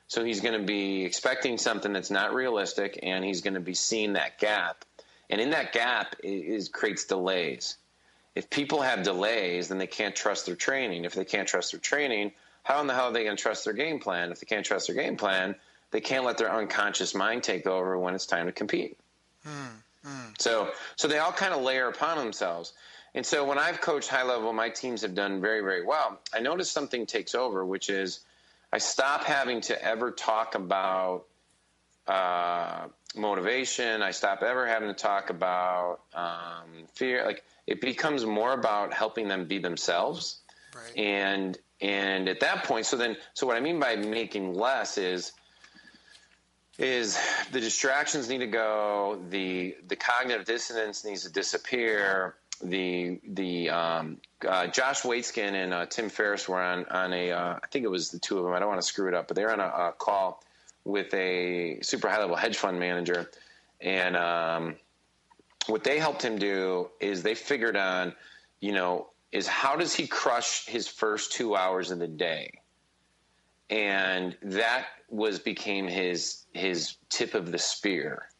So he's going to be expecting something that's not realistic, and he's going to be seeing that gap. And in that gap creates delays. If people have delays, then they can't trust their training. If they can't trust their training, how in the hell are they going to trust their game plan? If they can't trust their game plan, they can't let their unconscious mind take over when it's time to compete. So they all kind of layer upon themselves. And so when I've coached high level, my teams have done very, very well. I notice something takes over, which is I stop having to ever talk about motivation. I stop ever having to talk about fear. Like, it becomes more about helping them be themselves. Right. And at that point, so what I mean by making less is the distractions need to go, the cognitive dissonance needs to disappear. The Josh Waitzkin and Tim Ferriss were on a I think it was the two of them. I don't want to screw it up, but they were on a call with a super high level hedge fund manager, and what they helped him do is they figured on, is how does he crush his first 2 hours of the day? And that became his tip of the spear.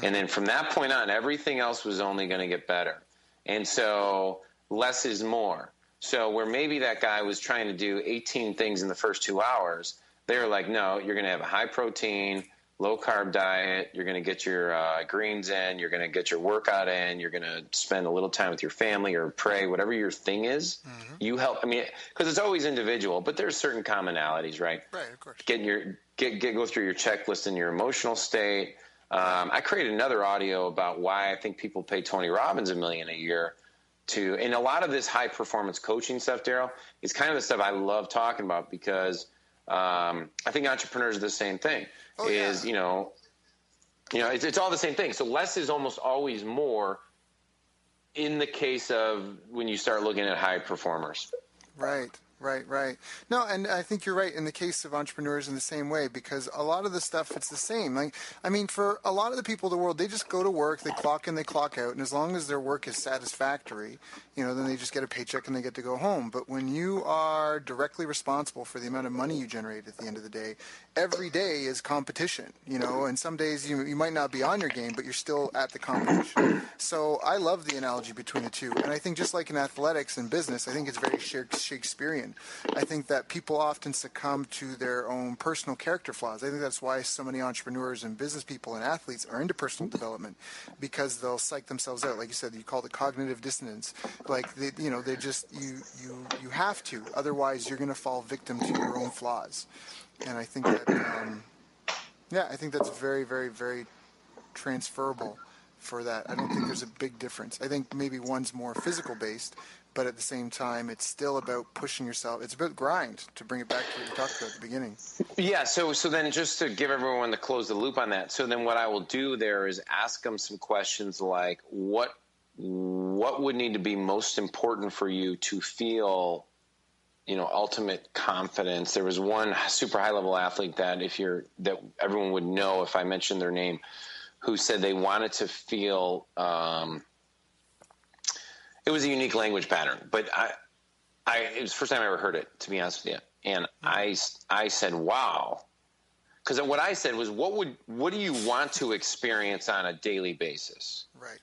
And then from that point on, everything else was only going to get better. And so less is more. So where maybe that guy was trying to do 18 things in the first 2 hours, they were like, no, you're going to have a high protein, low carb diet. You're going to get your greens in. You're going to get your workout in. You're going to spend a little time with your family or pray, whatever your thing is. You help. I mean, because it's always individual, but there's certain commonalities, right? Right, of course. Go through your checklist in your emotional state. I created another audio about why I think people pay Tony Robbins $1 million a year and a lot of this high performance coaching stuff, Daryl, is kind of the stuff I love talking about because I think entrepreneurs are the same thing. It's all the same thing. So less is almost always more in the case of when you start looking at high performers. Right. No, and I think you're right in the case of entrepreneurs in the same way, because a lot of the stuff, it's the same. Like, I mean, for a lot of the people in the world, they just go to work, they clock in, they clock out, and as long as their work is satisfactory, then they just get a paycheck and they get to go home. But when you are directly responsible for the amount of money you generate at the end of the day, every day is competition, and some days you might not be on your game, but you're still at the competition. So I love the analogy between the two. And I think just like in athletics and business, I think it's very Shakespearean. I think that people often succumb to their own personal character flaws. I think that's why so many entrepreneurs and business people and athletes are into personal development, because they'll psych themselves out. Like you said, you call it cognitive dissonance. Like, they just, you have to. Otherwise, you're going to fall victim to your own flaws. And I think that, I think that's very, very, very transferable for that. I don't think there's a big difference. I think maybe one's more physical based, but at the same time, it's still about pushing yourself. It's about grind, to bring it back to what we talked about at the beginning. Yeah, so then just to give everyone to close the loop on that, so then what I will do there is ask them some questions like, what would need to be most important for you to feel ultimate confidence? There was one super high level athlete that everyone would know if I mentioned their name, who said they wanted to feel, it was a unique language pattern, but it was the first time I ever heard it, to be honest with you. And I said, wow. Because what I said was, what do you want to experience on a daily basis? Right.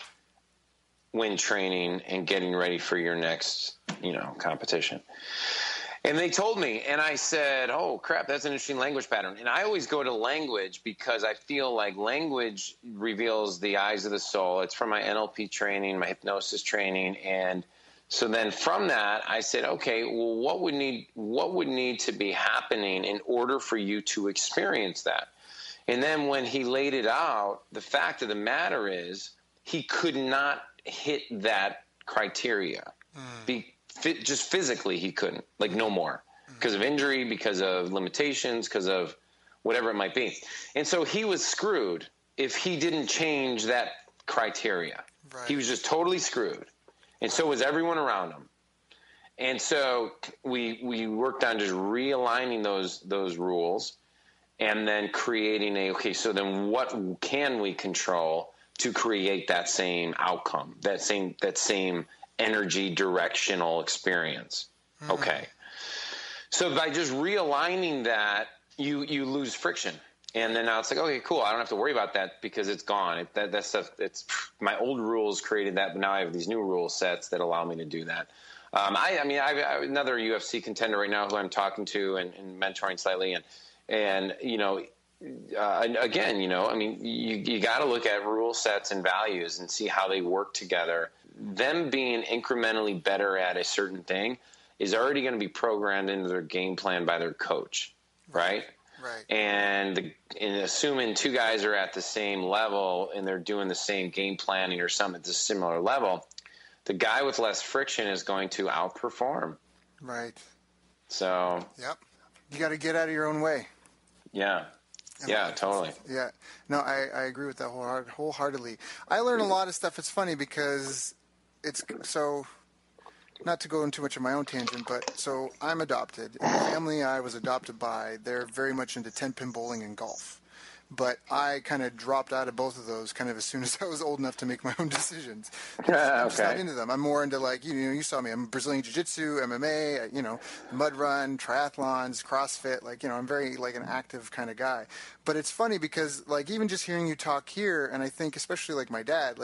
When training and getting ready for your next, competition. And they told me, and I said, oh, crap, that's an interesting language pattern. And I always go to language because I feel like language reveals the eyes of the soul. It's from my NLP training, my hypnosis training. And so then from that, I said, okay, well, what would need to be happening in order for you to experience that? And then when he laid it out, the fact of the matter is he could not hit that criteria. Just physically he couldn't, like no more, because of injury, because of limitations, because of whatever it might be. And so he was screwed if he didn't change that criteria. Right. He was just totally screwed. And so was everyone around him. And so we worked on just realigning those rules and then creating so then what can we control to create that same outcome, that same energy directional experience. Okay. So by just realigning that, you lose friction. And then now it's like, okay, cool. I don't have to worry about that because it's gone. That stuff, it's my old rules created that, but now I have these new rule sets that allow me to do that. I another UFC contender right now who I'm talking to and mentoring slightly. And again, you got to look at rule sets and values and see how they work together. Them being incrementally better at a certain thing is already going to be programmed into their game plan by their coach, right? Right. And assuming two guys are at the same level and they're doing the same game planning or something at a similar level, the guy with less friction is going to outperform. Right. So. Yep. You got to get out of your own way. Yeah. Yeah, totally. Yeah. No, I agree with that wholeheartedly. I learn a lot of stuff. It's funny because it's so, not to go into too much of my own tangent, but so I'm adopted. And the family I was adopted by, they're very much into 10-pin bowling and golf. But I kind of dropped out of both of those kind of as soon as I was old enough to make my own decisions. I'm just not into them. I'm more into you saw me. I'm Brazilian Jiu-Jitsu, MMA, mud run, triathlons, CrossFit. I'm very an active kind of guy. But it's funny because even just hearing you talk here, and I think especially my dad,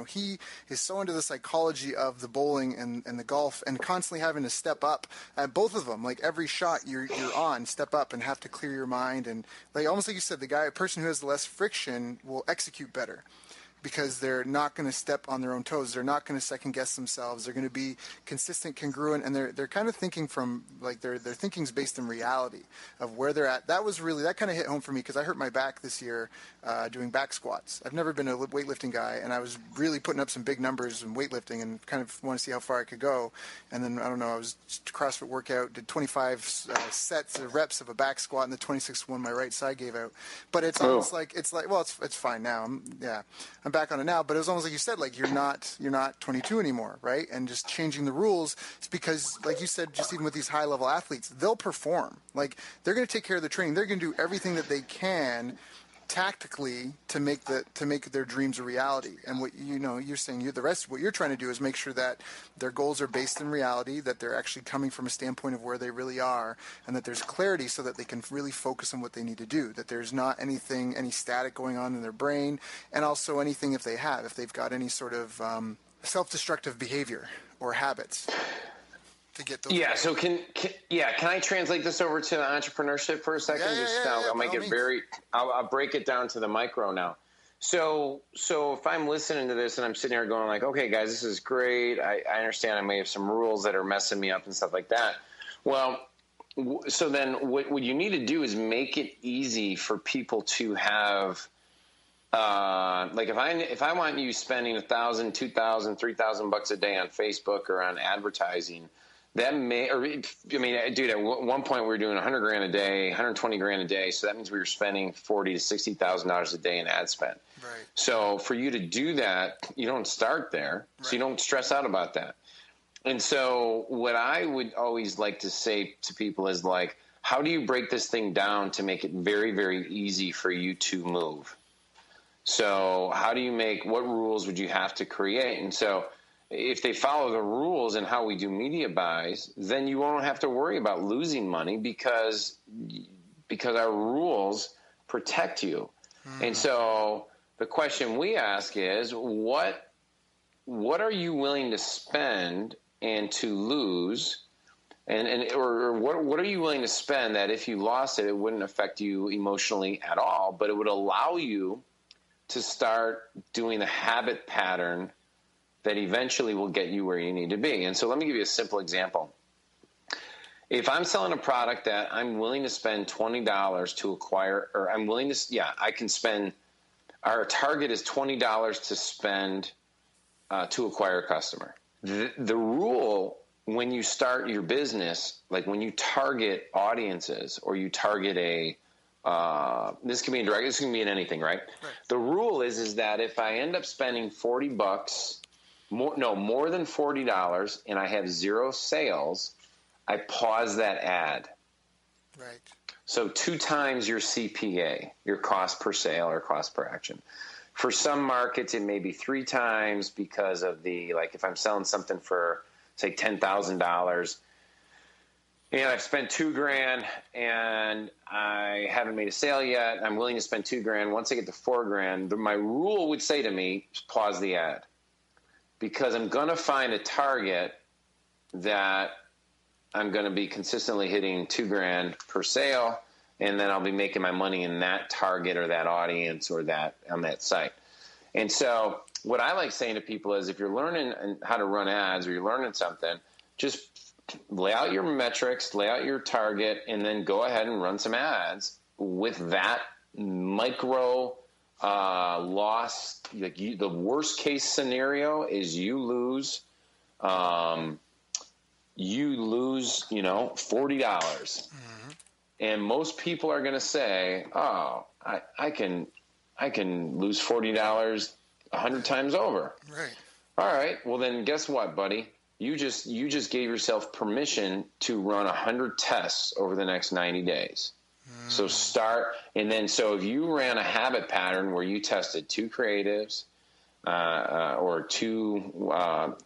he is so into the psychology of the bowling and the golf and constantly having to step up at both of them. Every shot you're on, step up and have to clear your mind. And almost like you said, the person who has less friction will execute better because they're not going to step on their own toes. They're not going to second guess themselves. They're going to be consistent, congruent, and they're kind of thinking from their thinking's based in reality of where they're at. That kind of hit home for me because I hurt my back this year doing back squats. I've never been a weightlifting guy, and I was really putting up some big numbers in weightlifting and kind of want to see how far I could go. And then I don't know, I was just a CrossFit workout, did 25 sets of reps of a back squat, and the 26th one my right side gave out. But it's almost it's fine now. I'm back on it now, but it was almost like you said, like you're not 22 anymore, right? And just changing the rules is because, like you said, just even with these high level athletes, they'll perform. Like they're going to take care of the training. They're going to do everything that they can tactically to make their dreams a reality. And what you're saying, what you're trying to do is make sure that their goals are based in reality, that they're actually coming from a standpoint of where they really are, and that there's clarity so that they can really focus on what they need to do, that there's not any static going on in their brain, and also anything if they've got any sort of self-destructive behavior or habits to get those. Yeah. So can I translate this over to entrepreneurship for a second? I'll make it I'll break it down to the micro now. So if I'm listening to this and I'm sitting here going like, okay, guys, this is great. I understand I may have some rules that are messing me up and stuff like that. Well, so then what you need to do is make it easy for people to have, like if I want you spending $1,000, $2,000, $3,000 a day on Facebook or on advertising, that dude, at one point we were doing $100,000 a day, $120,000 a day. So that means we were spending $40,000 to $60,000 a day in ad spend. Right. So for you to do that, you don't start there. Right. So you don't stress out about that. And so what I would always like to say to people is like, how do you break this thing down to make it very, very easy for you to move? So what rules would you have to create? And so if they follow the rules and how we do media buys, then you won't have to worry about losing money because our rules protect you. And so the question we ask is, what are you willing to spend and to lose? Or what are you willing to spend that if you lost it, it wouldn't affect you emotionally at all, but it would allow you to start doing the habit pattern that eventually will get you where you need to be. And so let me give you a simple example. If I'm selling a product that I'm willing to spend $20 to acquire, or our target is $20 to spend to acquire a customer. The rule when you start your business, like when you target audiences or you target this can be in direct, this can be in anything, right? The rule is that if I end up spending $40, more than $40, and I have zero sales, I pause that ad. Right. So 2 times your CPA, your cost per sale or cost per action. For some markets, it may be 3 times because of if I'm selling something for, say, $10,000, and I've spent $2,000 and I haven't made a sale yet, I'm willing to spend $2,000. Once I get to $4,000, my rule would say to me, pause the ad. Because I'm going to find a target that I'm going to be consistently hitting $2,000 per sale, and then I'll be making my money in that target or that audience or that on that site. And so what I like saying to people is if you're learning how to run ads or you're learning something, just lay out your metrics, lay out your target, and then go ahead and run some ads with that micro loss. Like the worst case scenario is you lose $40, and most people are going to say, "Oh, I can lose $40 100 times over." Right. All right. Well, then guess what, buddy? You just gave yourself permission to run 100 tests over the next 90 days. So so if you ran a habit pattern where you tested 2 creatives or 2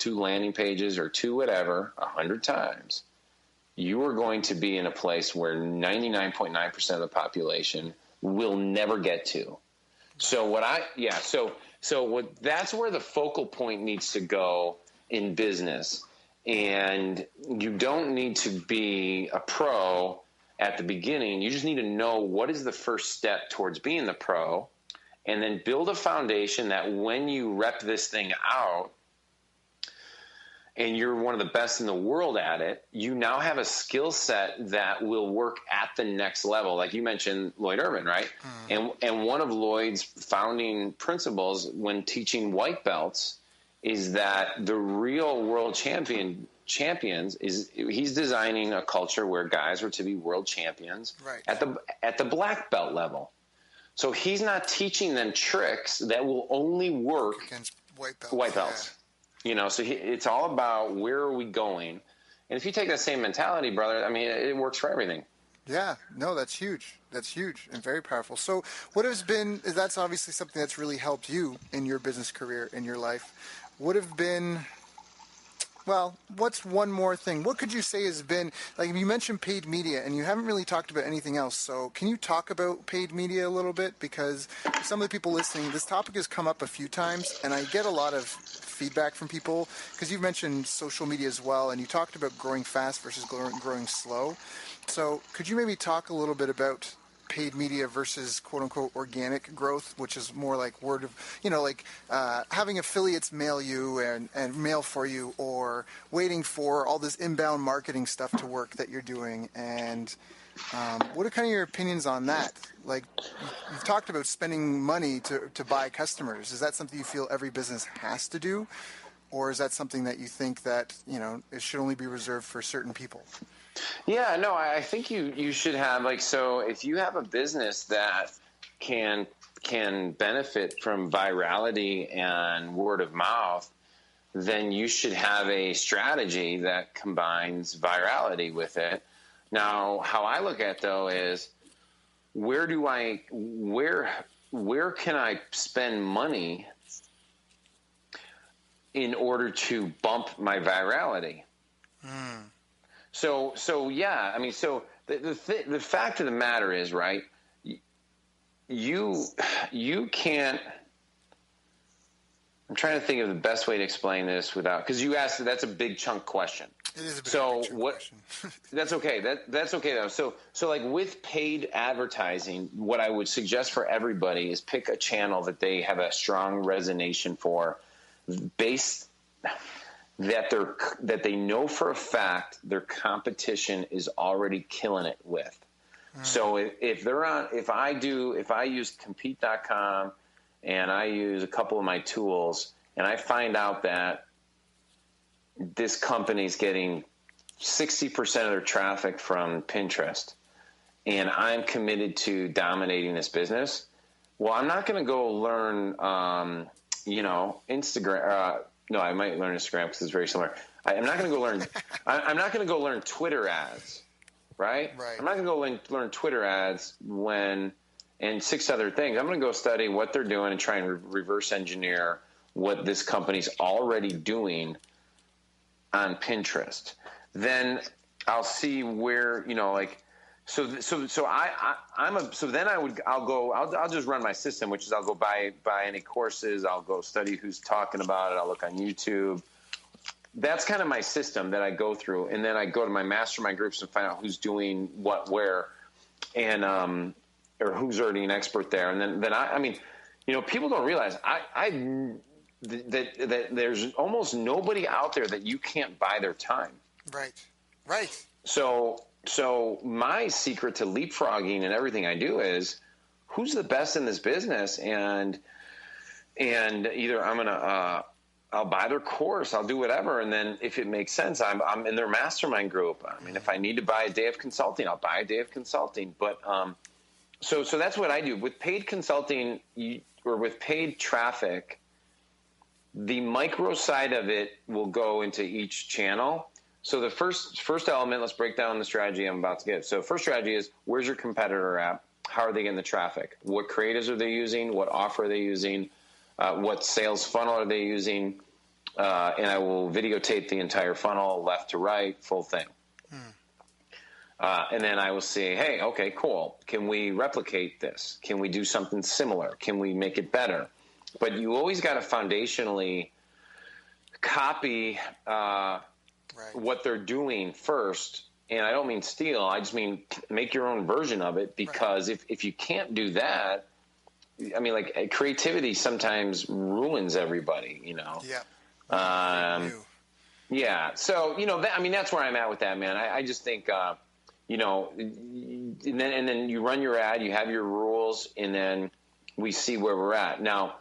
landing pages or 2 whatever 100 times, you are going to be in a place where 99.9% of the population will never get to. So that's where the focal point needs to go in business. And you don't need to be a pro at the beginning. You just need to know what is the first step towards being the pro, and then build a foundation that when you rep this thing out and you're one of the best in the world at it, you now have a skill set that will work at the next level. Like you mentioned Lloyd Irvin, right? And one of Lloyd's founding principles when teaching white belts is that the real world champions is he's designing a culture where guys are to be world champions, right, at the black belt level. So he's not teaching them tricks that will only work against white belts. White belts. Yeah. You know, so it's all about where are we going. And if you take that same mentality, brother, I mean, it works for everything. Yeah, no, that's huge. That's huge and very powerful. So what has been, that's obviously something that's really helped you in your business career, in your life. What have been, well, what's one more thing? What could you say has been, like you mentioned paid media and you haven't really talked about anything else. So can you talk about paid media a little bit? Because some of the people listening, this topic has come up a few times and I get a lot of feedback from people because you've mentioned social media as well and you talked about growing fast versus growing slow. So could you maybe talk a little bit about paid media versus quote-unquote organic growth, which is more like word of, like having affiliates mail you and mail for you, or waiting for all this inbound marketing stuff to work that you're doing. And what are kind of your opinions on that? Like, you've talked about spending money to buy customers. Is that something you feel every business has to do? Or is that something that you think that, it should only be reserved for certain people? Yeah, no, I think you should have, so if you have a business that can benefit from virality and word of mouth, then you should have a strategy that combines virality with it. Now, how I look at it, though, is where can I spend money in order to bump my virality? So yeah, I mean, so the fact of the matter is, right, you can't, I'm trying to think of the best way to explain this without, because you asked, that's a big chunk question. It is a big chunk question. That's okay. That's okay though. So like with paid advertising, what I would suggest for everybody is pick a channel that they have a strong resonation for, based that they know for a fact their competition is already killing it with. So if I use compete.com and I use a couple of my tools and I find out that this company's getting 60% of their traffic from Pinterest and I'm committed to dominating this business, well, I'm not going to go learn, Instagram. No, I might learn Instagram because it's very similar. I'm not going to go learn. I'm not going to go learn Twitter ads, right? I'm not going to go learn Twitter ads and 6 other things. I'm going to go study what they're doing and try and reverse engineer what this company's already doing on Pinterest. Then I'll see where So then I'll just run my system, which is I'll go buy any courses. I'll go study who's talking about it. I'll look on YouTube. That's kind of my system that I go through. And then I go to my mastermind groups and find out who's doing what, where, and, or who's already an expert there. And then I mean, people don't realize that there's almost nobody out there that you can't buy their time. Right. So my secret to leapfrogging and everything I do is who's the best in this business, and either I'm gonna I'll buy their course, I'll do whatever, and then if it makes sense, I'm in their mastermind group. I mean, if I need to buy a day of consulting, I'll buy a day of consulting. But so that's what I do with paid consulting or with paid traffic. The micro side of it will go into each channel. So the first element, let's break down the strategy I'm about to give. So first strategy is, where's your competitor at? How are they getting the traffic? What creatives are they using? What offer are they using? What sales funnel are they using? And I will videotape the entire funnel, left to right, full thing. And then I will say, hey, okay, cool. Can we replicate this? Can we do something similar? Can we make it better? But you always got to foundationally copy what they're doing first. And I don't mean steal. I just mean make your own version of it, because if you can't do that, I mean, like, creativity sometimes ruins everybody, Yeah. Yeah. So, that's where I'm at with that, man. I just think, and then you run your ad, you have your rules, and then we see where we're at. Now,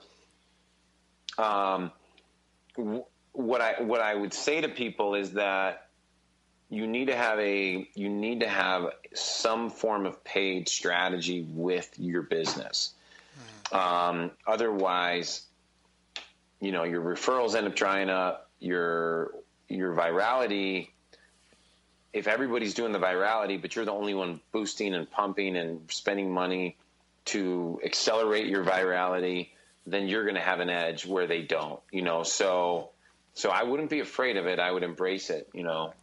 what I would say to people is that you need to have some form of paid strategy with your business. Otherwise, your referrals end up drying up, your virality. If everybody's doing the virality, but you're the only one boosting and pumping and spending money to accelerate your virality, then you're going to have an edge where they don't, so I wouldn't be afraid of it. I would embrace it,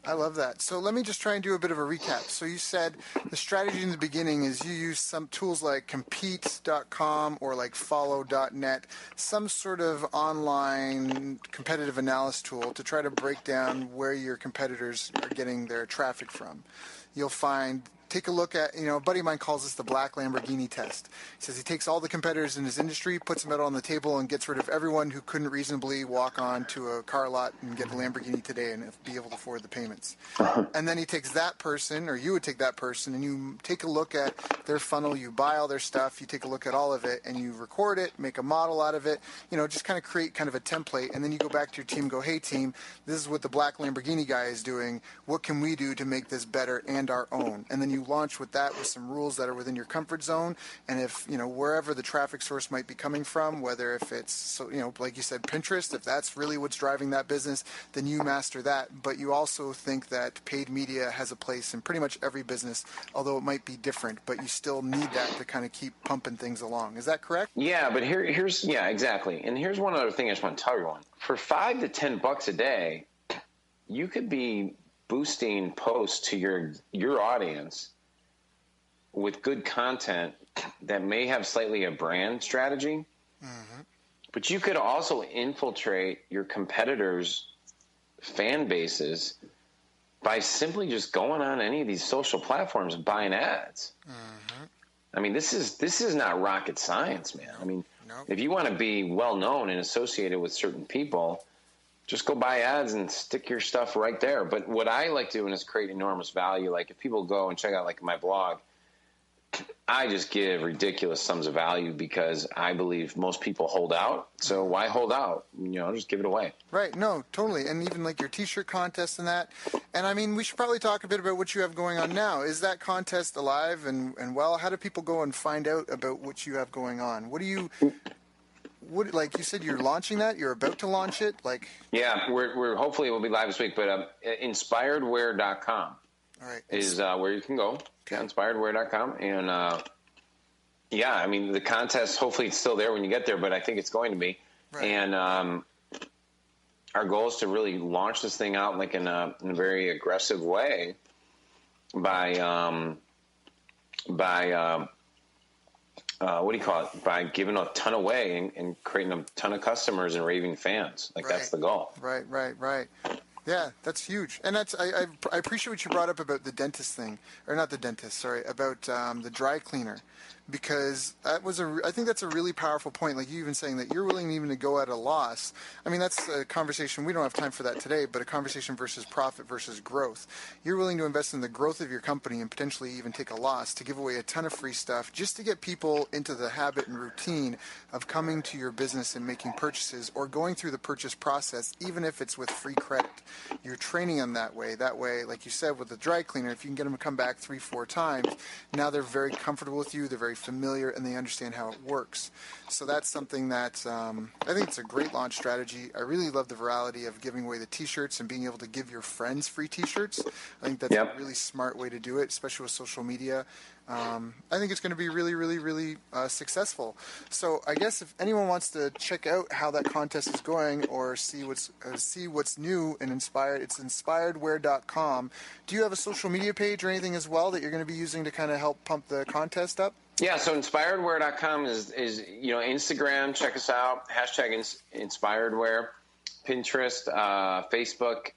I love that. So let me just try and do a bit of a recap. So you said the strategy in the beginning is you use some tools like compete.com or like follow.net, some sort of online competitive analysis tool to try to break down where your competitors are getting their traffic from. You'll take a look at, a buddy of mine calls this the black Lamborghini test. He says he takes all the competitors in his industry, puts them out on the table, and gets rid of everyone who couldn't reasonably walk on to a car lot and get a Lamborghini today and be able to afford the payments. And then he takes that person, or you would take that person, and you take a look at their funnel, you buy all their stuff, you take a look at all of it, and you record it, make a model out of it, just kind of create kind of a template, and then you go back to your team and go, hey team, this is what the black Lamborghini guy is doing, what can we do to make this better and our own? And then you launch with that with some rules that are within your comfort zone, and if wherever the traffic source might be coming from, whether if it's like you said, Pinterest, if that's really what's driving that business, then you master that. But you also think that paid media has a place in pretty much every business, although it might be different, but you still need that to kind of keep pumping things along. Is that correct? Yeah, but here's exactly. And here's one other thing I just want to tell everyone. For $5 to $10 a day, you could be boosting posts to your audience with good content that may have slightly a brand strategy, but you could also infiltrate your competitors' fan bases by simply just going on any of these social platforms and buying ads. I mean, this is not rocket science, man. I mean, if you want to be well known and associated with certain people, just go buy ads and stick your stuff right there. But what I like doing is create enormous value. Like if people go and check out like my blog, I just give ridiculous sums of value because I believe most people hold out. So why hold out? Just give it away. Right. No, totally. And even like your T-shirt contest and that. And I mean, we should probably talk a bit about what you have going on now. Is that contest alive and well? How do people go and find out about what you have going on? Like you said, you're launching that? You're about to launch it? Yeah, we're hopefully it will be live this week. But inspiredwear.com. All right. Is where you can go. Yeah, inspiredwear.com. And I mean, the contest, hopefully it's still there when you get there, but I think it's going to be. Right. And our goal is to really launch this thing out like in a very aggressive way by what do you call it? By giving a ton away and creating a ton of customers and raving fans. That's the goal. Right. Yeah, that's huge. And that's I appreciate what you brought up about the dentist thing, or not the dentist, sorry, about the dry cleaner, because I think that's a really powerful point. Like you even saying that you're willing even to go at a loss. I mean, that's a conversation. We don't have time for that today, but a conversation versus profit versus growth. You're willing to invest in the growth of your company and potentially even take a loss to give away a ton of free stuff just to get people into the habit and routine of coming to your business and making purchases or going through the purchase process, even if it's with free credit. You're training them that way. That way, like you said, with the dry cleaner, if you can get them to come back 3-4 times, now they're very comfortable with you, they're very familiar, and they understand how it works. So that's something that I think it's a great launch strategy. I really love the virality of giving away the T-shirts and being able to give your friends free T-shirts. I think that's a really smart way to do it, especially with social media. I think it's going to be really, really, really successful. So I guess if anyone wants to check out how that contest is going or see what's new and inspired, it's inspiredwear.com. Do you have a social media page or anything as well that you're going to be using to kind of help pump the contest up? Yeah, so inspiredwear.com is Instagram. Check us out. Hashtag inspiredwear. Pinterest, Facebook.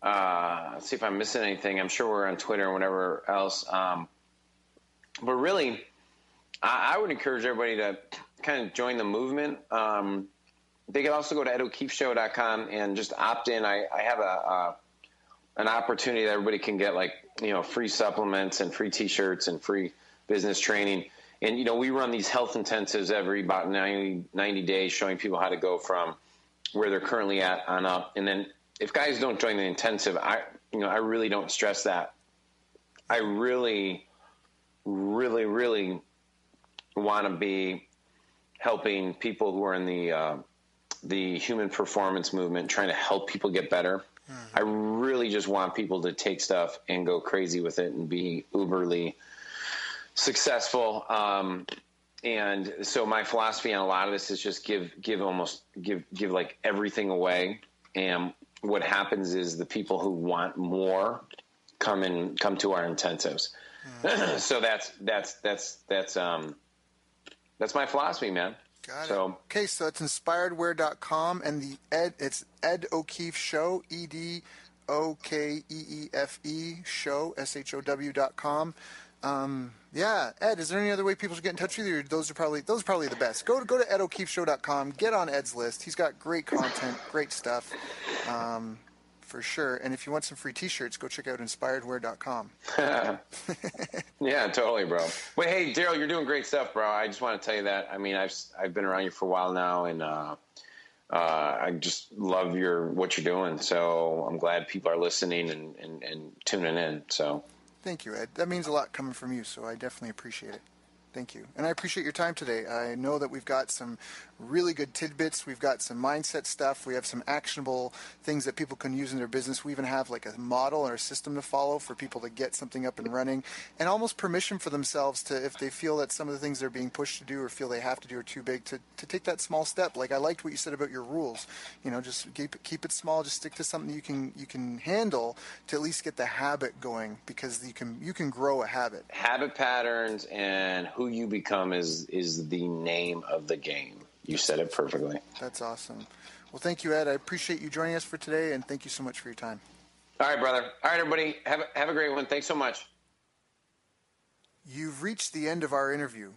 Let's see if I'm missing anything. I'm sure we're on Twitter and whatever else. But really, I would encourage everybody to kind of join the movement. They could also go to edokeefeshow.com and just opt in. I have an opportunity that everybody can get free supplements and free T-shirts and free business training. And, we run these health intensives every about 90 days showing people how to go from where they're currently at on up. And then if guys don't join the intensive, I really don't stress that. I really, really, really want to be helping people who are in the human performance movement, trying to help people get better. I really just want people to take stuff and go crazy with it and be uberly successful. And so my philosophy on a lot of this is just give like everything away. And what happens is the people who want more come to our intensives. So that's my philosophy, man. Got it. Okay, so it's inspiredwear.com, and it's Ed O'Keefe Show, EDOKEEFE Show, SHOW.com. Yeah, Ed, is there any other way people should get in touch with you? Those are probably the best. Go to EdO'KeefeShow.com, get on Ed's list. He's got great content, great stuff, for sure. And if you want some free T-shirts, go check out inspiredwear.com. Yeah, totally, bro. Wait, hey, Daryl, you're doing great stuff, bro. I just want to tell you that. I mean, I've been around you for a while now, and I just love what you're doing. So I'm glad people are listening and tuning in. So thank you, Ed. That means a lot coming from you, so I definitely appreciate it. Thank you. And I appreciate your time today. I know that we've got some really good tidbits. We've got some mindset stuff. We have some actionable things that people can use in their business. We even have like a model or a system to follow for people to get something up and running, and almost permission for themselves to, if they feel that some of the things they're being pushed to do or feel they have to do are too big, to take that small step. Like I liked what you said about your rules. You know, just keep it small. Just stick to something you can handle to at least get the habit going, because you can grow a habit. Habit patterns and who you become is the name of the game. You said it perfectly. That's awesome. Well, thank you, Ed. I appreciate you joining us for today, and thank you so much for your time. All right, brother. All right, everybody. Have a great one. Thanks so much. You've reached the end of our interview.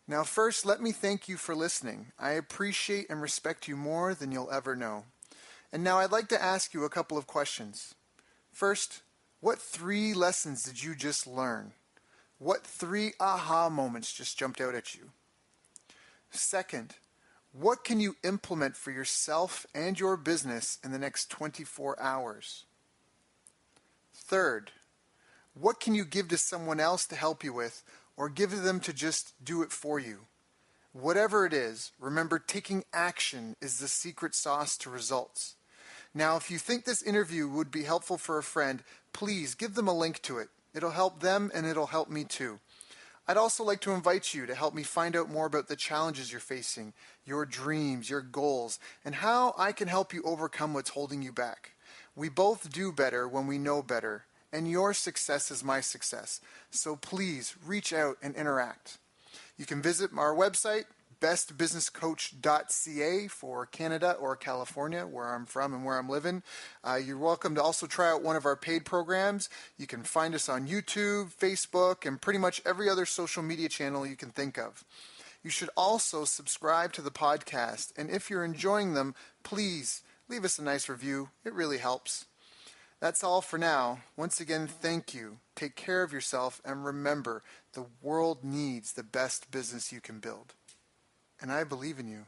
Now, first, let me thank you for listening. I appreciate and respect you more than you'll ever know. And now I'd like to ask you a couple of questions. First, what 3 lessons did you just learn? What 3 aha moments just jumped out at you? Second, what can you implement for yourself and your business in the next 24 hours? Third, what can you give to someone else to help you with, or give to them to just do it for you? Whatever it is, remember, taking action is the secret sauce to results. Now, if you think this interview would be helpful for a friend, please give them a link to it. It'll help them, and it'll help me too. I'd also like to invite you to help me find out more about the challenges you're facing, your dreams, your goals, and how I can help you overcome what's holding you back. We both do better when we know better, and your success is my success. So please reach out and interact. You can visit our website, bestbusinesscoach.ca for Canada or California, where I'm from and where I'm living. You're welcome to also try out one of our paid programs. You can find us on YouTube, Facebook, and pretty much every other social media channel you can think of. You should also subscribe to the podcast, and if you're enjoying them, please leave us a nice review. It really helps. That's all for now. Once again, thank you. Take care of yourself, and remember, the world needs the best business you can build. And I believe in you.